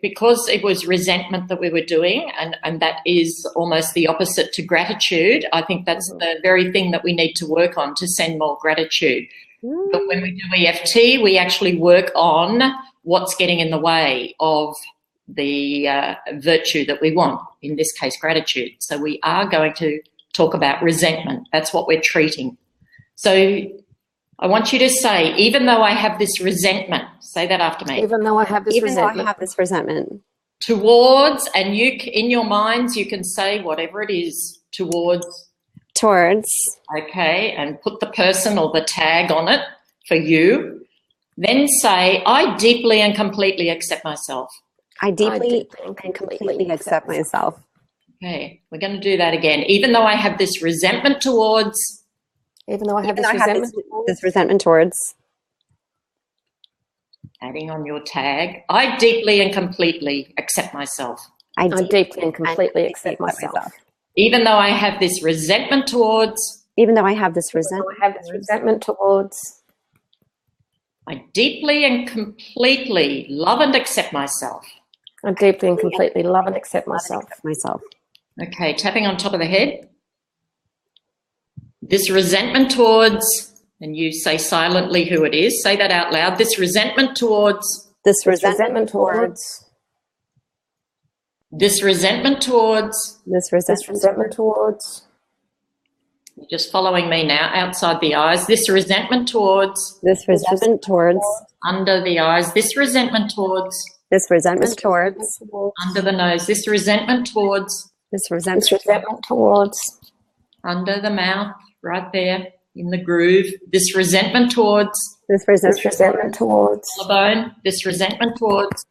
because it was resentment that we were doing, and that is almost the opposite to gratitude, I think that's the very thing that we need to work on to send more gratitude. But when we do EFT, we actually work on what's getting in the way of the virtue that we want, in this case, gratitude. So we are going to talk about resentment. That's what we're treating. So I want you to say, even though I have this resentment, say that after me. Even though I have this resentment. Even though I have this resentment. Towards, and you, in your minds, you can say whatever it is, towards. Okay, and put the person or the tag on it for you. Then say, I deeply and completely accept myself. I deeply and completely accept myself. Okay, we're going to do that again. Even though I have this resentment towards. Even though I have this resentment towards. Adding on your tag. I deeply and completely accept myself. I deeply and completely accept myself. Even though I have this resentment towards. Even though I have this resentment towards. I deeply and completely love and accept myself. I deeply and completely love and accept myself. Okay, tapping on top of the head. This resentment towards, and you say silently who it is. Say that out loud. This resentment towards. This resentment towards. This resentment towards. This resentment towards. You're just following me now, outside the eyes. This resentment towards. This resentment towards. Under the eyes. This resentment towards. This resentment towards. Under the nose. This resentment towards. This resentment towards. Under the mouth, right there in the groove. This resentment towards. This resentment towards. Collarbone. This resentment towards.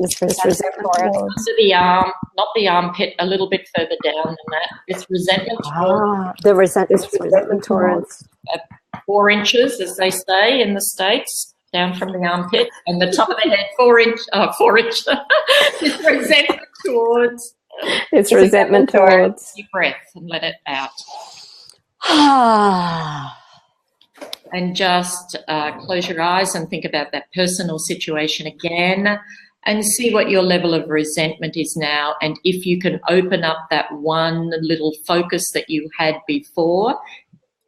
This resentment towards. Under the arm, not the armpit, a little bit further down than that. This resentment towards. The resentment towards. 4 inches, as they say in the States, down from the armpit, and the top of the head, 4 inch. This resentment towards. It's resentment towards. Deep breath and let it out. And just close your eyes and think about that personal situation again and see what your level of resentment is now. And if you can open up that one little focus that you had before,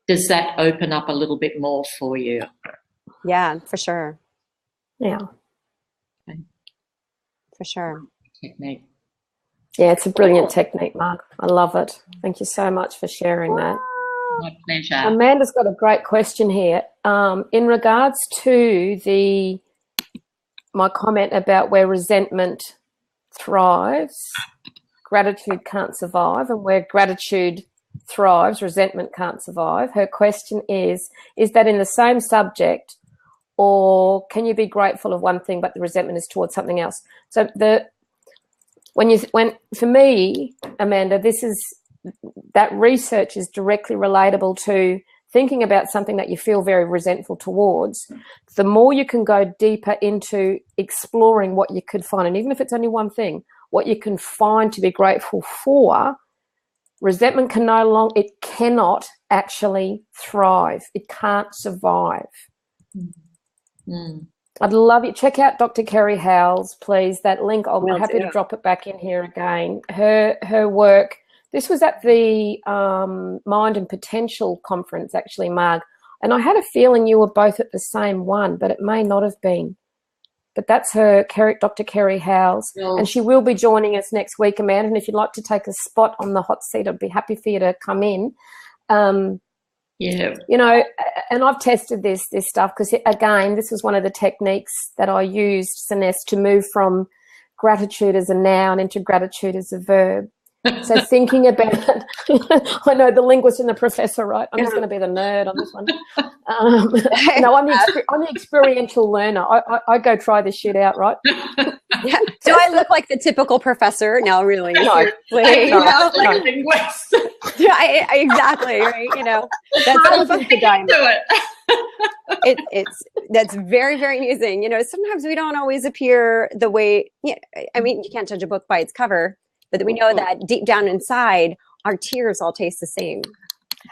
does that open up a little bit more for you? Yeah, for sure. Yeah. Okay. For sure. Technique. Yeah, it's a brilliant technique, Mark. I love it. Thank you so much for sharing that. My pleasure. Amanda's got a great question here. In regards to my comment about where resentment thrives, gratitude can't survive, and where gratitude thrives, resentment can't survive. Her question is that in the same subject, or can you be grateful of one thing but the resentment is towards something else? So for me, Amanda, that research is directly relatable to thinking about something that you feel very resentful towards. The more you can go deeper into exploring what you could find, and even if it's only one thing, what you can find to be grateful for, resentment cannot actually thrive. It can't survive. Mm. I'd love you. Check out Dr. Kerry Howells, please. That link, I'll be happy to drop it back in here again. Her work. This was at the Mind and Potential conference, actually, Marg. And I had a feeling you were both at the same one, but it may not have been. But that's her, Dr. Kerry Howells. Well, and she will be joining us next week, Amanda. And if you'd like to take a spot on the hot seat, I'd be happy for you to come in. Yeah. You know, and I've tested this stuff because, again, this was one of the techniques that I used, Siness, to move from gratitude as a noun into gratitude as a verb. So thinking about it, I know the linguist and the professor, right? I'm just going to be the nerd on this one. No, I'm the experiential learner. I go try this shit out, right? Yeah. Do I look like the typical professor? No, really. No. Linguist. Yeah, exactly. Right. You know, that's that's very, very amusing. You know, sometimes we don't always appear the way. Yeah, I mean, you can't judge a book by its cover. But we know that deep down inside, our tears all taste the same.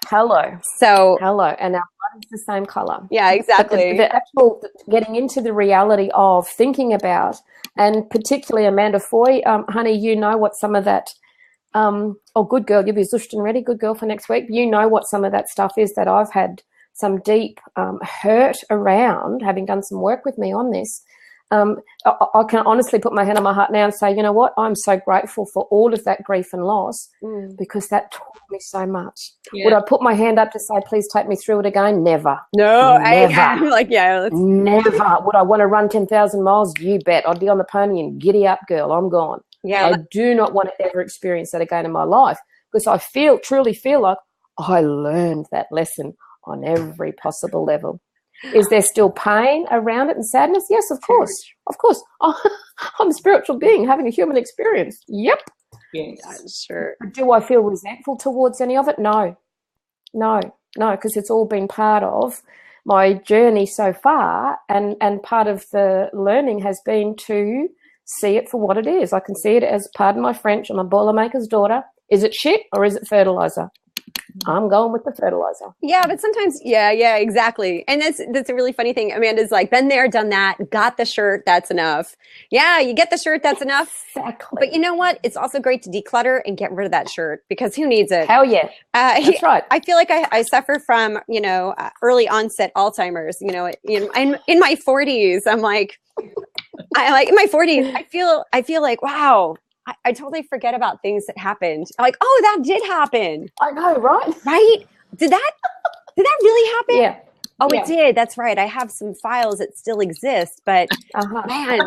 Hello. And our blood is the same color. Yeah, exactly. The actual getting into the reality of thinking about, and particularly Amanda Foy, honey, you know what some of that, good girl, you'll be zushed and ready, good girl for next week. You know what some of that stuff is that I've had some deep hurt around, having done some work with me on this. I can honestly put my hand on my heart now and say, you know what, I'm so grateful for all of that grief and loss because that taught me so much. Yeah. Would I put my hand up to say, please take me through it again? Never. No, never. I'm like, yeah. Never. Would I want to run 10,000 miles? You bet. I'd be on the pony and giddy up, girl. I'm gone. Yeah. I do not want to ever experience that again in my life because I truly feel like I learned that lesson on every possible level. Is there still pain around it and sadness? Yes, of course. Of course. Oh, I'm a spiritual being having a human experience. Yep. Yes. Sure. Do I feel resentful towards any of it? No, because it's all been part of my journey so far, and part of the learning has been to see it for what it is. I can see it as, pardon my French, I'm a Boilermaker's daughter. Is it shit or is it fertilizer? I'm going with the fertilizer. Yeah, but sometimes, yeah, exactly. And that's a really funny thing. Amanda's like, been there, done that, got the shirt, that's enough. Yeah, you get the shirt, that's enough. Exactly. But you know what? It's also great to declutter and get rid of that shirt, because who needs it? Hell yeah. That's right. I feel like I suffer from, early onset Alzheimer's, in my 40s. I'm like, in my 40s, I feel like, wow, I totally forget about things that happened. I'm like, oh, that did happen. I know, right? Right? Did that really happen? Yeah. Oh, Yeah. It did. That's right. I have some files that still exist, but man,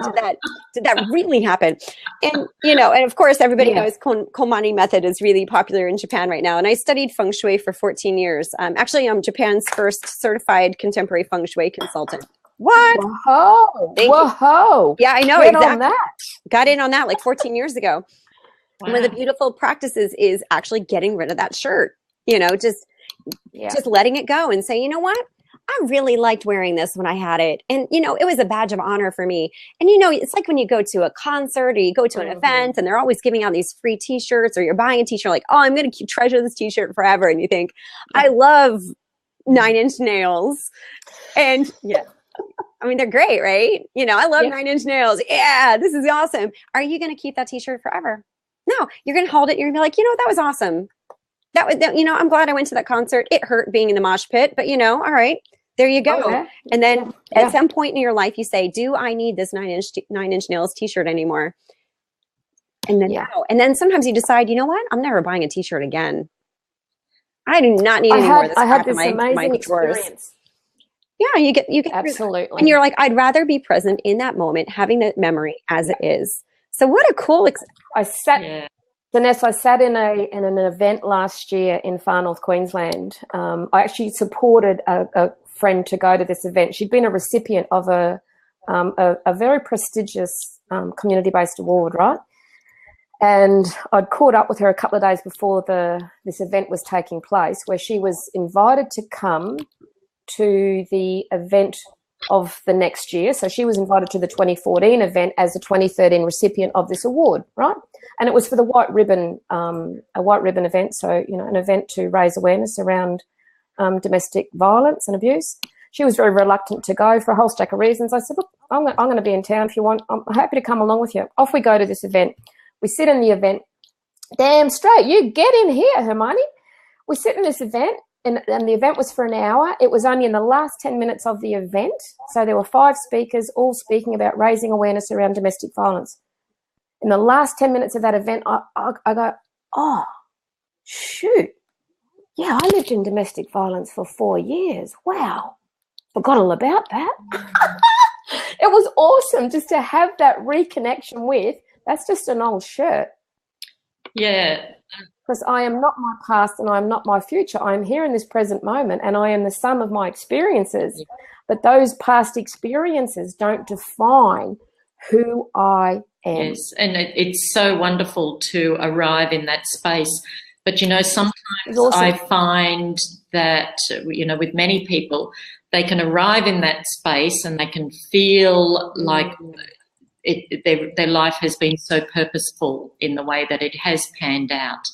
did that really happen? And, and of course, everybody knows Komani method is really popular in Japan right now. And I studied feng shui for 14 years. Actually, I'm Japan's first certified contemporary feng shui consultant. What? Whoa. Whoa. Yeah, I know. Get exactly. on that. Got in on that like 14 years ago. Wow. One of the beautiful practices is actually getting rid of that shirt, just letting it go and say, you know what? I really liked wearing this when I had it. And, it was a badge of honor for me. And, it's like when you go to a concert or you go to an event and they're always giving out these free t-shirts, or you're buying a t-shirt like, oh, I'm going to treasure this t-shirt forever. And you think, I love 9-inch nails. And I mean, they're great, right? I love 9-inch nails. Yeah, this is awesome. Are you going to keep that t-shirt forever? No, you're going to hold it. You're going to be like, that was awesome. I'm glad I went to that concert. It hurt being in the mosh pit, but all right, there you go. Okay. And then at some point in your life, you say, do I need this 9-inch nails t-shirt anymore? And then no. And then sometimes you decide, you know what? I'm never buying a t-shirt again. I do not need any more of this crap in my drawers. Yeah, you get absolutely. And you're like, I'd rather be present in that moment, having that memory as it is. So what a cool Vanessa, I sat in an event last year in Far North Queensland. I actually supported a friend to go to this event. She'd been a recipient of a very prestigious community-based award, right? And I'd caught up with her a couple of days before this event was taking place, where she was invited to come to the event of the next year. So she was invited to the 2014 event as a 2013 recipient of this award, right? And it was for the white ribbon event. So, an event to raise awareness around domestic violence and abuse. She was very reluctant to go for a whole stack of reasons. I said, look, I'm going to be in town if you want. I'm happy to come along with you. Off we go to this event. We sit in the event. Damn straight, you get in here, Hermione. We sit in this event. And the event was for an hour. It was only in the last 10 minutes of the event. So there were 5 speakers all speaking about raising awareness around domestic violence. In the last 10 minutes of that event, I go, oh, shoot. Yeah, I lived in domestic violence for 4 years. Wow. Forgot all about that. It was awesome just to have that reconnection with, that's just an old shirt. Yeah. Because I am not my past and I am not my future. I am here in this present moment and I am the sum of my experiences. But those past experiences don't define who I am. Yes, and it's so wonderful to arrive in that space. But, sometimes awesome. I find that, with many people, they can arrive in that space and they can feel like their life has been so purposeful in the way that it has panned out.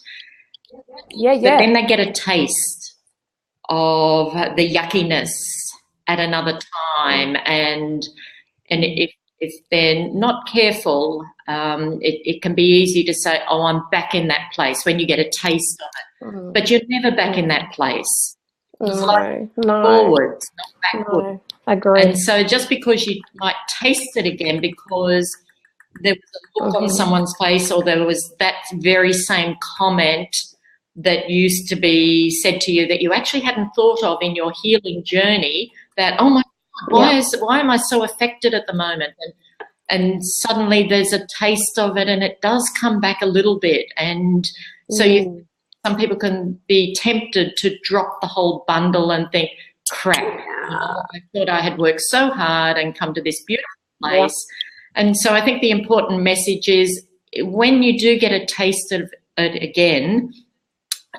Yeah. But then they get a taste of the yuckiness at another time, and if they're not careful, it can be easy to say, "Oh, I'm back in that place." When you get a taste of it, but you're never back in that place. It's like forward, not backward. No, I agree. And so, just because you might taste it again, because there was a look on someone's face, or there was that very same comment that used to be said to you that you actually hadn't thought of in your healing journey, that, oh my God, why am I so affected at the moment? And suddenly there's a taste of it and it does come back a little bit. And so some people can be tempted to drop the whole bundle and think, crap, I thought I had worked so hard and come to this beautiful place. Yeah. And so I think the important message is, when you do get a taste of it again,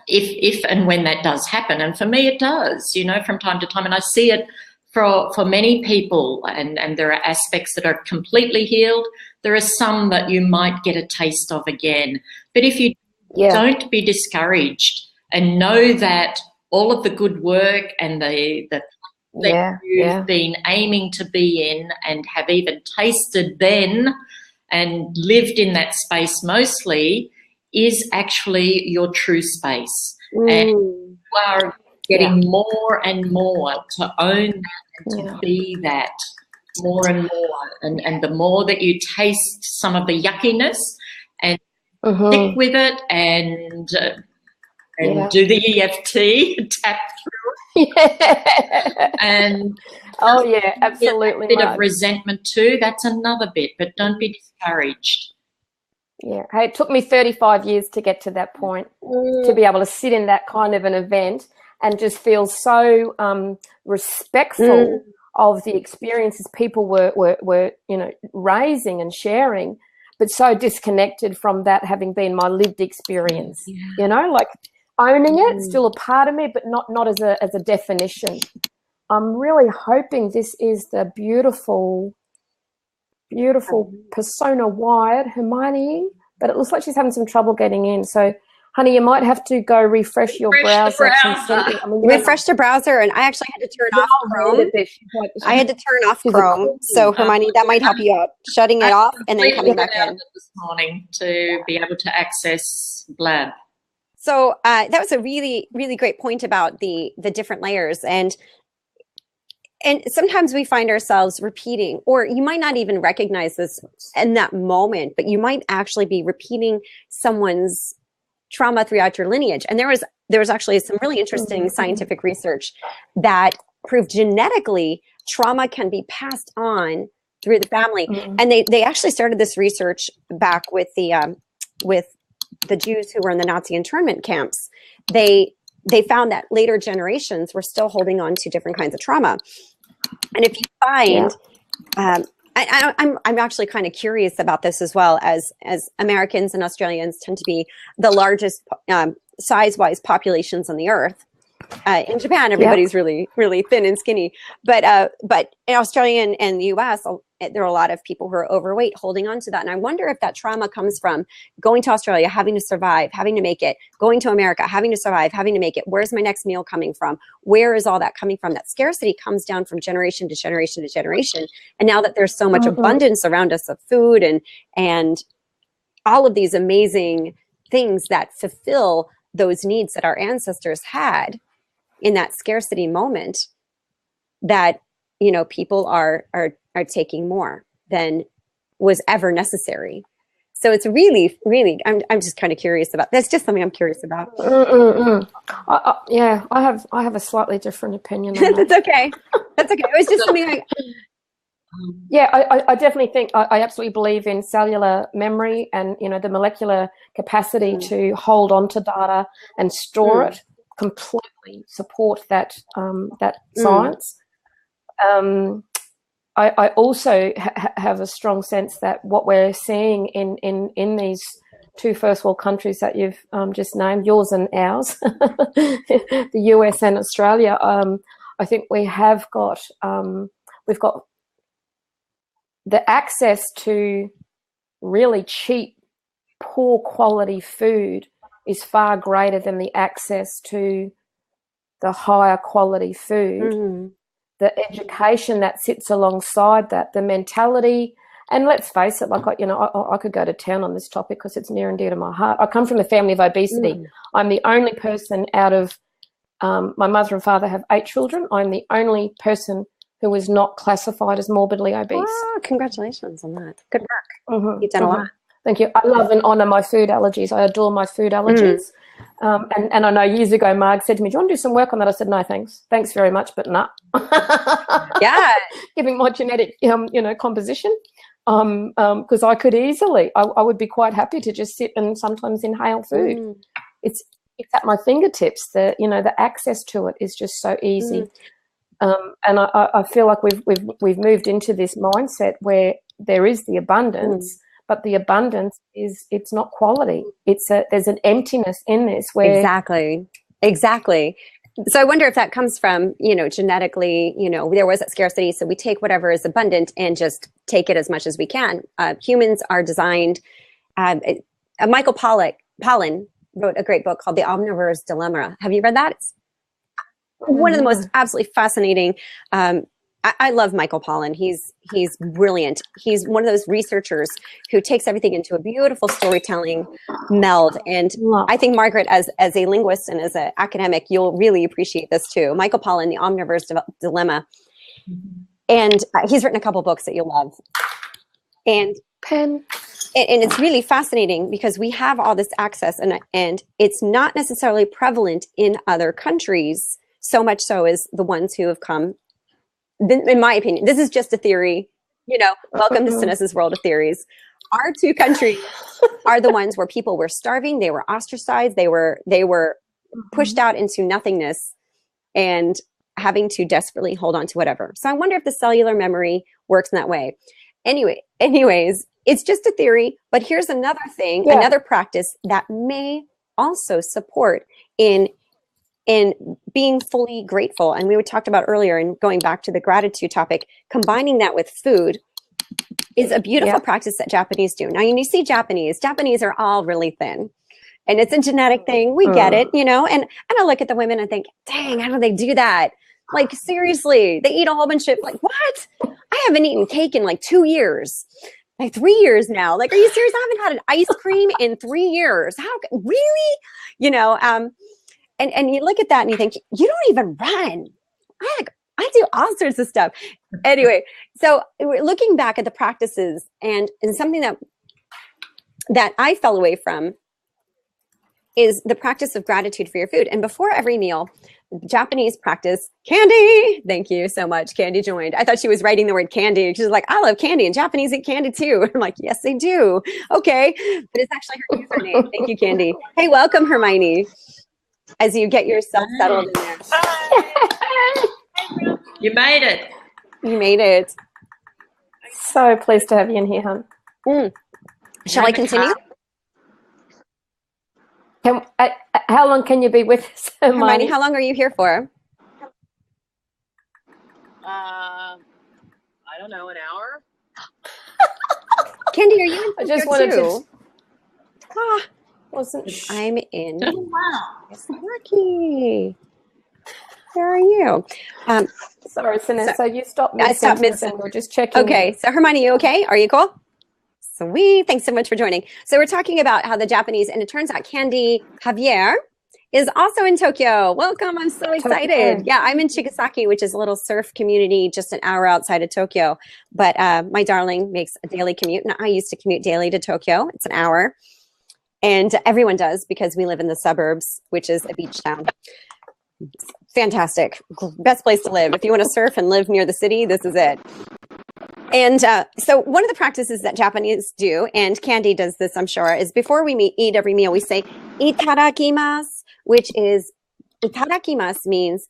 if and when that does happen, and for me it does, from time to time, and I see it for many people, and there are aspects that are completely healed. There are some that you might get a taste of again. But if you don't be discouraged, and know that all of the good work and the that you've been aiming to be in and have even tasted then and lived in that space mostly is actually your true space. And you are getting more and more to own that and to be that more and more. And the more that you taste some of the yuckiness and stick with it and do the EFT, tap through it. And absolutely. A bit of resentment too, that's another bit, but don't be discouraged. Yeah. Hey, it took me 35 years to get to that point, to be able to sit in that kind of an event and just feel so respectful of the experiences people were raising and sharing, but so disconnected from that having been my lived experience. Like owning it, still a part of me, but not as a definition. I'm really hoping this is the beautiful persona-wired Hermione, but it looks like she's having some trouble getting in. So, honey, you might have to go refresh your browser. Refresh the browser, and I actually had to turn off Chrome. I had to turn off Chrome. So, Hermione, that might help you out. Shutting it off and then coming back in. This morning to be able to access Blab. So that was a really, really great point about the different layers. And sometimes we find ourselves repeating, or you might not even recognize this in that moment, but you might actually be repeating someone's trauma throughout your lineage. And there was actually some really interesting scientific research that proved genetically trauma can be passed on through the family. And they actually started this research back with the Jews who were in the Nazi internment camps. They found that later generations were still holding on to different kinds of trauma. And if you find, I'm actually kind of curious about this as well, as Americans and Australians tend to be the largest size-wise populations on the earth. In Japan, everybody's really, really thin and skinny. But in Australia and the US, there are a lot of people who are overweight holding on to that. And I wonder if that trauma comes from going to Australia, having to survive, having to make it, going to America, having to survive, having to make it. Where's my next meal coming from? Where is all that coming from? That scarcity comes down from generation to generation to generation. And now that there's so much abundance around us of food and all of these amazing things that fulfill those needs that our ancestors had in that scarcity moment, that, people are taking more than was ever necessary. So it's really, really, I'm just kind of curious about, that's just something I'm curious about. I have a slightly different opinion on that. That's okay. That's okay. It was just something I definitely think, I absolutely believe in cellular memory and, the molecular capacity to hold on to data and store it. Completely support that science. I also have a strong sense that what we're seeing in these two first world countries that you've just named, yours and ours, the US and Australia, I think we've got the access to really cheap, poor quality food is far greater than the access to the higher quality food. The education that sits alongside that, the mentality, and let's face it, like, I could go to town on this topic because it's near and dear to my heart. I come from a family of obesity. I'm the only person out of, my mother and father have 8 children. I'm the only person who is not classified as morbidly obese. Oh, congratulations on that. Good work. You've done a lot. Thank you. I love and honour my food allergies. I adore my food allergies. And I know years ago, Marg said to me, do you want to do some work on that? I said, no, thanks. Thanks very much, but nah. Giving my genetic, composition. Because I could easily, I would be quite happy to just sit and sometimes inhale food. It's at my fingertips. The access to it is just so easy. And I feel like we've moved into this mindset where there is the abundance, but the abundance it's not quality. There's an emptiness in this where exactly. So I wonder if that comes from, genetically, there was that scarcity. So we take whatever is abundant and just take it as much as we can. Humans are designed. Michael Pollan wrote a great book called The Omnivore's Dilemma. Have you read that? It's one of the most absolutely fascinating. I love Michael Pollan. He's brilliant. He's one of those researchers who takes everything into a beautiful storytelling meld. And I think, Margaret, as a linguist and as an academic, you'll really appreciate this too. Michael Pollan, The Omnivore's Dilemma. And he's written a couple books that you'll love. And it's really fascinating because we have all this access, and it's not necessarily prevalent in other countries, so much so as the ones who have come. In my opinion, this is just a theory, welcome to Sines's world of theories. Our two countries are the ones where people were starving, they were ostracized, they were pushed out into nothingness and having to desperately hold on to whatever. So I wonder if the cellular memory works in that way. Anyways, it's just a theory, but here's another thing, another practice that may also support in being fully grateful. And we talked about earlier, and going back to the gratitude topic, combining that with food is a beautiful practice that Japanese do. Now, when you see Japanese are all really thin, and it's a genetic thing. We get it, and I look at the women and think, dang, how do they do that? Like, seriously, they eat a whole bunch of, like, what? I haven't eaten cake in like 2 years. Like 3 years now. Like, are you serious? I haven't had an ice cream in 3 years. How, really? And you look at that and you think, you don't even run. I do all sorts of stuff. Anyway, so we're looking back at the practices, and something that I fell away from is the practice of gratitude for your food. And before every meal, Japanese practice, Candy. Thank you so much. Candy joined. I thought she was writing the word candy. She's like, I love candy, and Japanese eat candy too. I'm like, yes, they do. Okay. But it's actually her username. Thank you, Candy. Hey, welcome, Hermione. As you get yourself settled in there. You made it. You made it. So pleased to have you in here, hon. Shall I continue? How long can you be with us, Hermione, how long are you here for? I don't know, an hour? Candy, are you in? I just wanted too? I'm in. Oh, wow. Lucky. Where are you? Sorry, Sines. So you stopped me. I stopped mid-sentence. We're just checking. Okay. So Hermione, you okay? Are you cool? Sweet. Thanks so much for joining. So we're talking about how the Japanese, and it turns out Candy Javier is also in Tokyo. Welcome. I'm so excited. Yeah, I'm in Chigasaki, which is a little surf community just an hour outside of Tokyo. But my darling makes a daily commute, and I used to commute daily to Tokyo. It's an hour. And everyone does, because we live in the suburbs, which is a beach town. It's fantastic. Best place to live. If you want to surf and live near the city, this is it. And so one of the practices that Japanese do, and Candy does this, I'm sure, is before we eat every meal, we say, itadakimasu, which is, itadakimasu means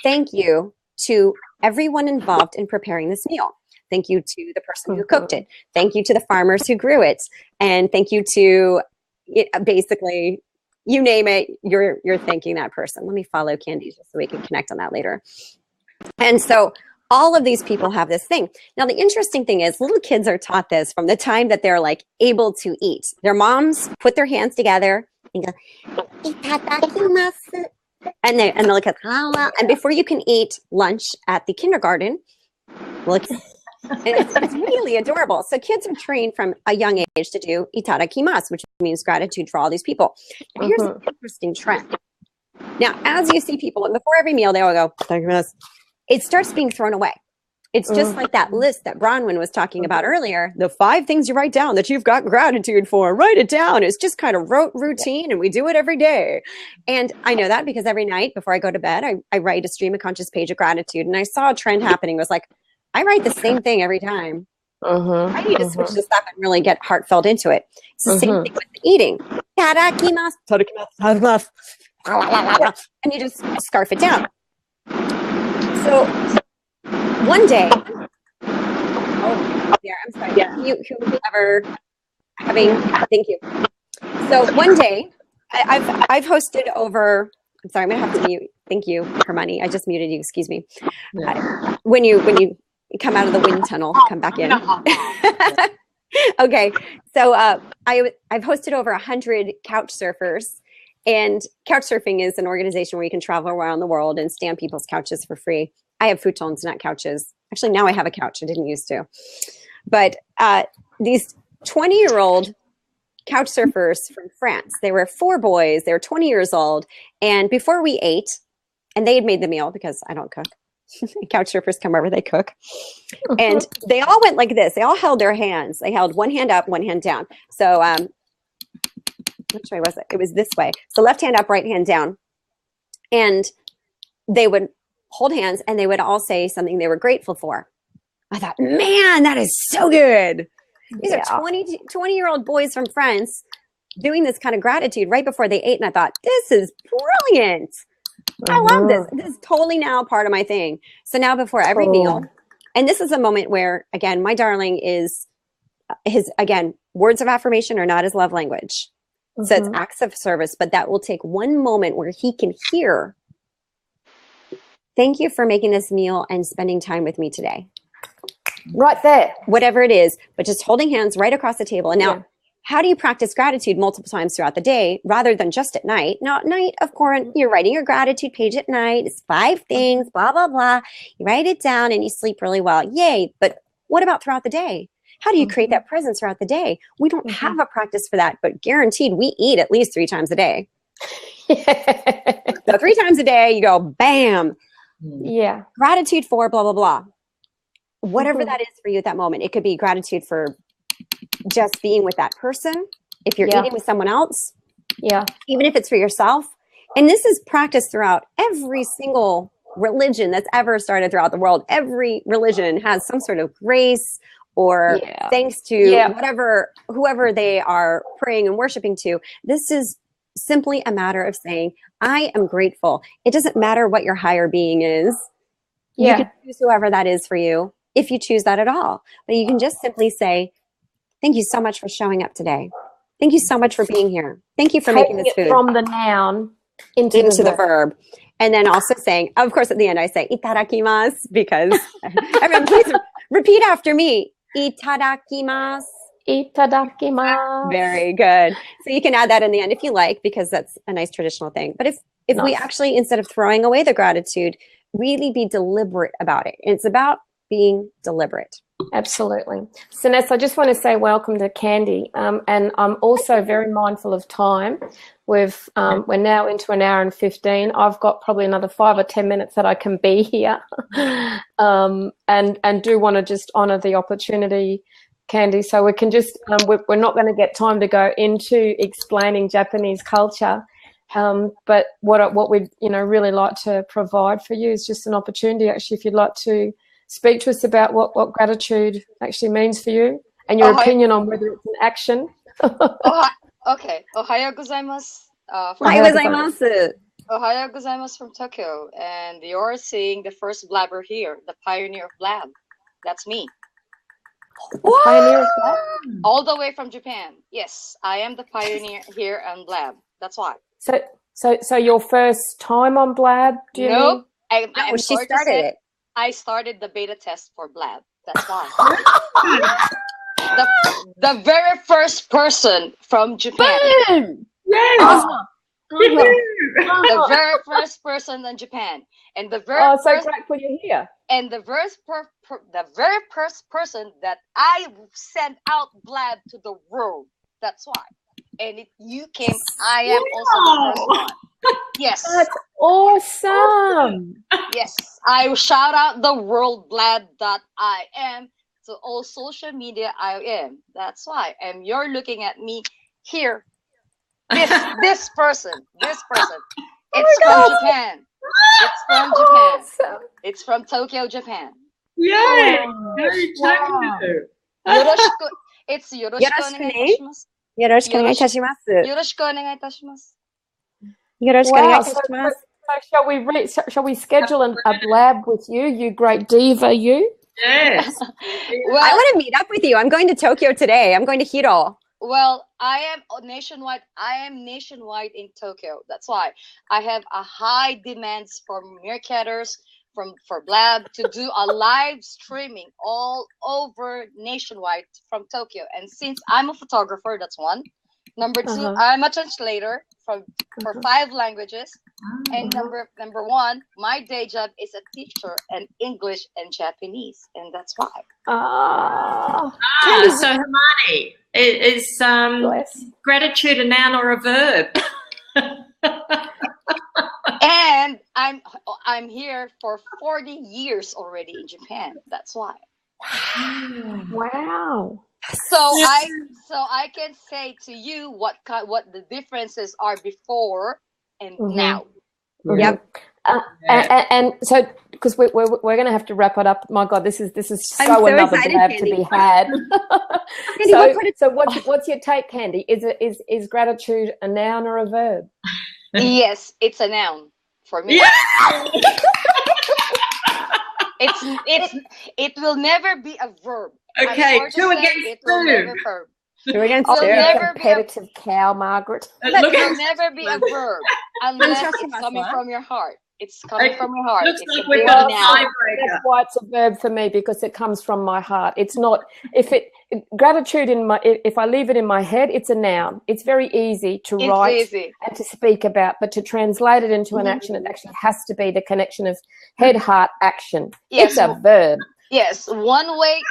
thank you to everyone involved in preparing this meal. Thank you to the person who cooked it. Thank you to the farmers who grew it. And thank you to basically, you name it, you're thanking that person. Let me follow Candy just so we can connect on that later. And so all of these people have this thing. Now, the interesting thing is little kids are taught this from the time that they're like able to eat. Their moms put their hands together and go, itadakimasu. And they look at, and before you can eat lunch at the kindergarten, look, and it's really adorable. So kids are trained from a young age to do itadakimasu, which means gratitude for all these people. Now, here's an interesting trend. Now, as you see people, and before every meal, they all go, itadakimasu. It starts being thrown away. It's just like that list that Bronwyn was talking about earlier. The 5 things you write down that you've got gratitude for, write it down. It's just kind of rote routine, and we do it every day. And I know that because every night before I go to bed, I write a stream of conscious page of gratitude. And I saw a trend happening. It was like, I write the same thing every time. I need to switch this up and really get heartfelt into it. It's the same thing with the eating. Itadakimasu. Itadakimasu. And you just scarf it down. So one day, I'm sorry. Yeah. Whoever having, thank you. So one day, I've hosted over. I'm sorry, I'm gonna have to mute. Thank you, Hermione. I just muted you. Excuse me. When you come out of the wind tunnel, come back in. Okay. So I've hosted over 100 couch surfers And Couchsurfing is an organization where you can travel around the world and stay on people's couches for free. I have futons, not couches. Actually, now I have a couch. I didn't used to. But these 20-year-old couch surfers from France, they were 4 boys. They were 20 years old. And before we ate, and they had made the meal because I don't cook. Couch surfers come over, they cook. And they all went like this. They all held their hands. They held one hand up, one hand down. So which way was it? It was this way. So left hand up, right hand down. And they would hold hands and they would all say something they were grateful for. I thought, man, that is so good. These are 20-year-old boys from France doing this kind of gratitude right before they ate. And I thought, this is brilliant. I love this. This is totally now part of my thing. So now before every meal, and this is a moment where, again, my darling is again, words of affirmation are not his love language. So it's acts of service, but that will take one moment where he can hear, thank you for making this meal and spending time with me today. Right there. Whatever it is, but just holding hands right across the table. And now, how do you practice gratitude multiple times throughout the day rather than just at night? Now, at night, of course, you're writing your gratitude page at night. It's 5 things, blah, blah, blah. You write it down and you sleep really well. Yay. But what about throughout the day? How do you create that presence throughout the day? We don't have a practice for that, but guaranteed we eat at least 3 times a day. So 3 times a day, you go, bam. Yeah. Gratitude for blah, blah, blah. Whatever that is for you at that moment. It could be gratitude for just being with that person. If you're eating with someone else. Yeah. Even if it's for yourself. And this is practiced throughout every single religion that's ever started throughout the world. Every religion has some sort of grace or thanks to whoever they are praying and worshiping to. This is simply a matter of saying, I am grateful. It doesn't matter what your higher being is. You can choose whoever that is for you, if you choose that at all. But you can just simply say, thank you so much for showing up today. Thank you so much for being here. Thank you for making this food. From the noun into the verb. And then also saying, of course, at the end I say, itadakimasu, because everyone please repeat after me. Itadakimasu. Itadakimasu. Very good. So you can add that in the end if you like, because that's a nice traditional thing. But if we actually, instead of throwing away the gratitude, really be deliberate about it. And it's about being deliberate. Absolutely. So Ness, I just want to say welcome to Candy. And I'm also very mindful of time. We're now into an hour and 15. I've got probably another 5 or 10 minutes that I can be here. And do want to just honor the opportunity, Candy. So we can just, we're not going to get time to go into explaining Japanese culture. But what we'd really like to provide for you is just an opportunity, actually, if you'd like to speak to us about what gratitude actually means for you and your opinion on whether it's an action. Okay. Ohayo gozaimasu. Ohayo gozaimasu. Ohayo gozaimasu from Tokyo. And you're seeing the first blabber here, the pioneer of blab. That's me. Pioneer of blab? All the way from Japan. Yes, I am the pioneer here on blab. That's why. So your first time on blab? Do you nope. mean? She started it. I started the beta test for blab. That's why. the very first person from Japan. Boom! Yes. The very first person in Japan, and the very so grateful you're here. And the very first person that I sent out blab to the world. That's why. And you came. I am also the first one. Yes. That's awesome. Yes. I shout out the world blab.im to all social media I am. That's why. And you're looking at me here. This person. It's from Japan. It's from Japan. Awesome. It's from Tokyo, Japan. Yay! Yoroshiku. It's yoroshiku onegai itashimasu. よろしくお願いいたします。よろしくお願いいたします。よろしくお願いいたします。So shall we schedule a blab with you, you great diva, you? Yes. Well, I want to meet up with you. I'm going to Tokyo today. I'm going to Hiro. Well, I am nationwide. I am nationwide in Tokyo. That's why I have a high demands from meerkatters, for blab to do a live streaming all over nationwide from Tokyo. And since I'm a photographer, that's one. Number 2, Uh-huh. I'm a translator for 5 languages. And number 1, my day job is a teacher in English and Japanese, and that's why. So Hermione, is Bless. gratitude a noun or a verb? And I'm here for 40 years already in Japan. That's why. Wow. So I can say to you what the differences are before and now. Yep. And so, because we're going to have to wrap it up. My God, this is I'm so so another excited, blab Candy. to be had. Candy, so what's your take, Candy? Is gratitude a noun or a verb? Yes, it's a noun for me. Yeah. It will never be a verb. Okay, I'm sorry to 2 say, against it will 2. never verb. We're going Will to never be a Competitive cow, Margaret. Look It will at never be a verb unless it's coming from your heart. It's coming from your heart. looks It's like a we've big got a noun. tiebreaker. That's why it's a verb for me, because it comes from my heart. It's not gratitude if I leave it in my head, it's a noun. It's very easy to write Easy. and to speak about, but to translate it into an action, it actually has to be the connection of head, heart, action. Yes. It's a verb. Yes, one way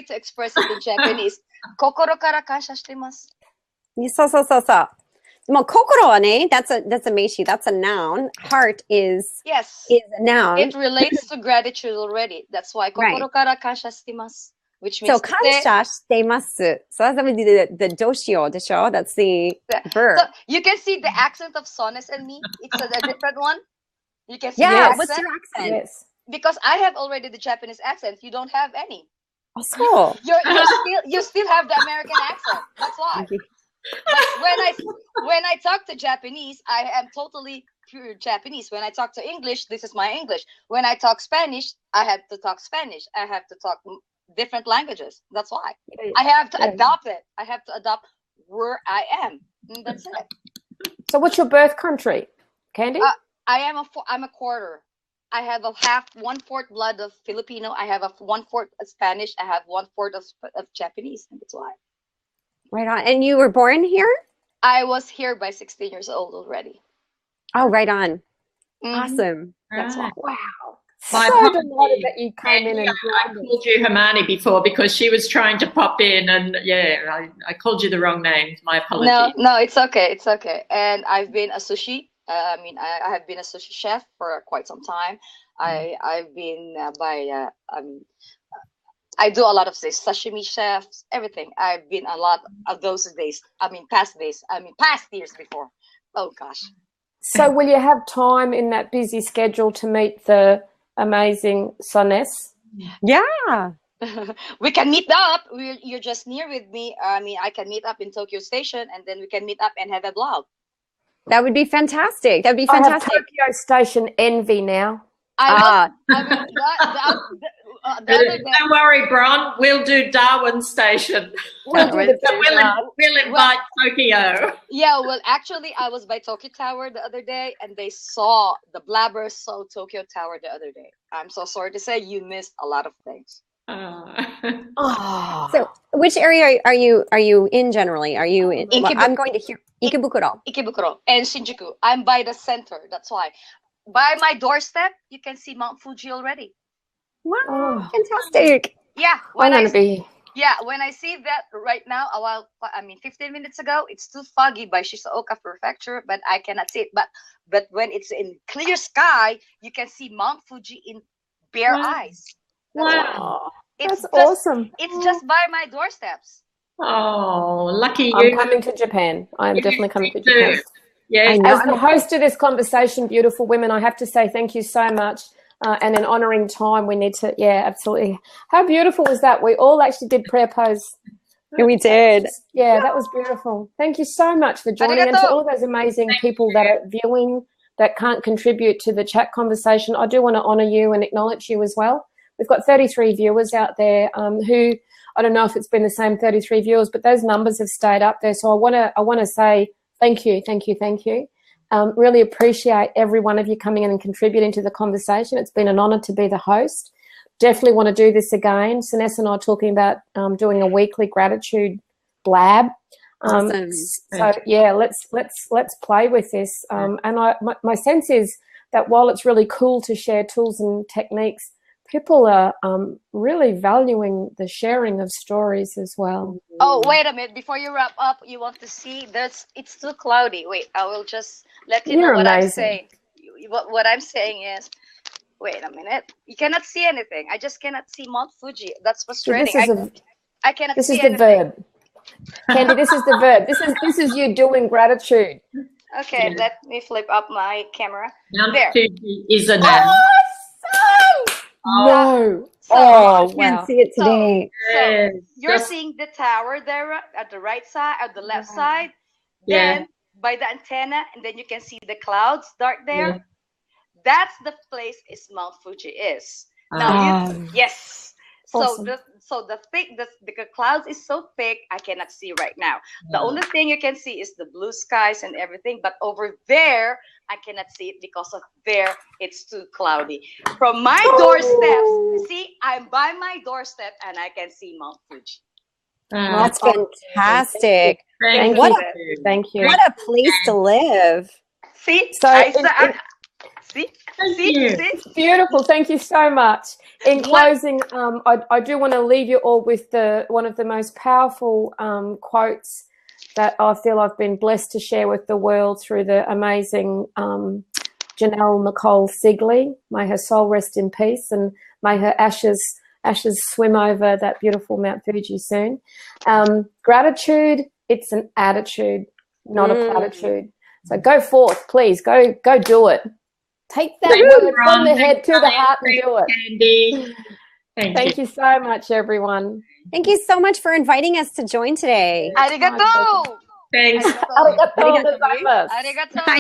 to express it in Japanese. Kokoro kara kansha shitemasu. そう。もう心はね、that's a 名詞, that's a noun. Heart is Yes. a noun. It relates to gratitude already. That's why Right. kokoro kara kansha shitemasu, which means So 感謝しています. So that's the どうしようでしょ? That's the verb. So you can see the accent of Sones and me. It's a different one. You can see Yeah, the what's accent. your accent? Yes. Because I have already the Japanese accent. You don't have any. あ、そう。You still have the American accent. That's why. But when I talk to Japanese, I am totally pure Japanese. When I talk to English, this is my English. When I talk Spanish, I have to talk Spanish. I have to talk different languages. That's why. I have to adopt it. I have to adopt where I am. And that's it. So what's your birth country, Candy? I'm a quarter. I have a 1/4 blood of Filipino. I have a 1/4 of Spanish. I have 1/4 of Japanese. And that's why. Right on. And you were born here? I was here by 16 years old already. Oh, right on. Mhm. Awesome. That's why. Wow. My So apologies. delighted that you came in and I called you Hermione before because she was trying to pop in, and I called you the wrong name. My apologies. No, it's okay. It's okay. And I've been a sushi. I have been a sushi chef for quite some time. I've been I do a lot of things, sashimi chefs, everything. I've been a lot of those days. Past years before. Oh gosh. So will you have time in that busy schedule to meet the amazing Sones? Yeah. We can meet up. You're just near with me. I can meet up in Tokyo Station, and then we can meet up and have a vlog. That would be fantastic. That'd be I have fantastic. Tokyo Station envy now. The other day, Don't worry, Bron. We'll do Darwin Station. We'll do the We'll invite Tokyo. yeah, well, actually, I was by Tokyo Tower the other day, and the blabbers saw Tokyo Tower the other day. I'm so sorry to say you missed a lot of things. Oh. So, which area are you in generally? Are you in? Well, I'm going to hear Ikebukuro. Ikebukuro and Shinjuku. I'm by the center. That's why. By my doorstep, you can see Mount Fuji already. Wow, fantastic! Yeah, I'm going to be. Yeah, when I see that right now, 15 minutes ago, it's too foggy by Shizuoka Prefecture, but I cannot see it. But when it's in clear sky, you can see Mount Fuji in bare eyes. Wow. That's awesome. It's just by my doorsteps. Oh, lucky you. I'm coming to Japan. I'm definitely coming to Japan. Yes. As the host of this conversation, beautiful women, I have to say thank you so much. And in honouring time, we need to, absolutely. How beautiful was that? We all actually did prayer pose. Yeah, we did. Yeah, that was beautiful. Thank you so much for joining. And to all those amazing people that are viewing that can't contribute to the chat conversation, I do want to honour you and acknowledge you as well. We've got 33 viewers out there who, I don't know if it's been the same 33 viewers, but those numbers have stayed up there. So I want to say thank you. Really appreciate every one of you coming in and contributing to the conversation. It's been an honour to be the host. Definitely want to do this again. Sones and I are talking about doing a weekly gratitude blab. Awesome. So yeah, let's play with this. And my sense is that while it's really cool to share tools and techniques, people are really valuing the sharing of stories as well. Oh, wait a minute. Before you wrap up, you want to see it's too cloudy. Wait, I will just let you know what I'm saying. What I'm saying is, wait a minute. You cannot see anything. I just cannot see Mount Fuji. That's frustrating. I cannot see anything. This is the verb. Candy, this is the verb. This is you doing gratitude. Okay, let me flip up my camera. Mount There. Fuji is a noun. No. So, I can't see it today. So you're seeing the tower there at the right side, at the left side. Yeah. Then by the antenna, and then you can see the clouds dark there. Yeah. That's the place is Mount Fuji is. Now, yes. Awesome. So the clouds is so thick, I cannot see right now. The only thing you can see is the blue skies and everything, but over there, I cannot see it because of there, it's too cloudy. From my doorstep, see, I'm by my doorstep and I can see Mount Fuji. That's fantastic. Thank Thank you. What a place to live. See? So See? It's beautiful. Thank you so much. In closing, I do want to leave you all with one of the most powerful quotes that I feel I've been blessed to share with the world through the amazing Janelle McCall Sigley. May her soul rest in peace, and may her ashes swim over that beautiful Mount Fuji soon. Gratitude, it's an attitude, not a platitude. So go forth, please. Go do it. Take that word from the head to the heart and do it. Candy. Thank you so much, everyone. Thank you so much for inviting us to join today. Arigato! Thanks. Arigato gozaimasu. Arigato!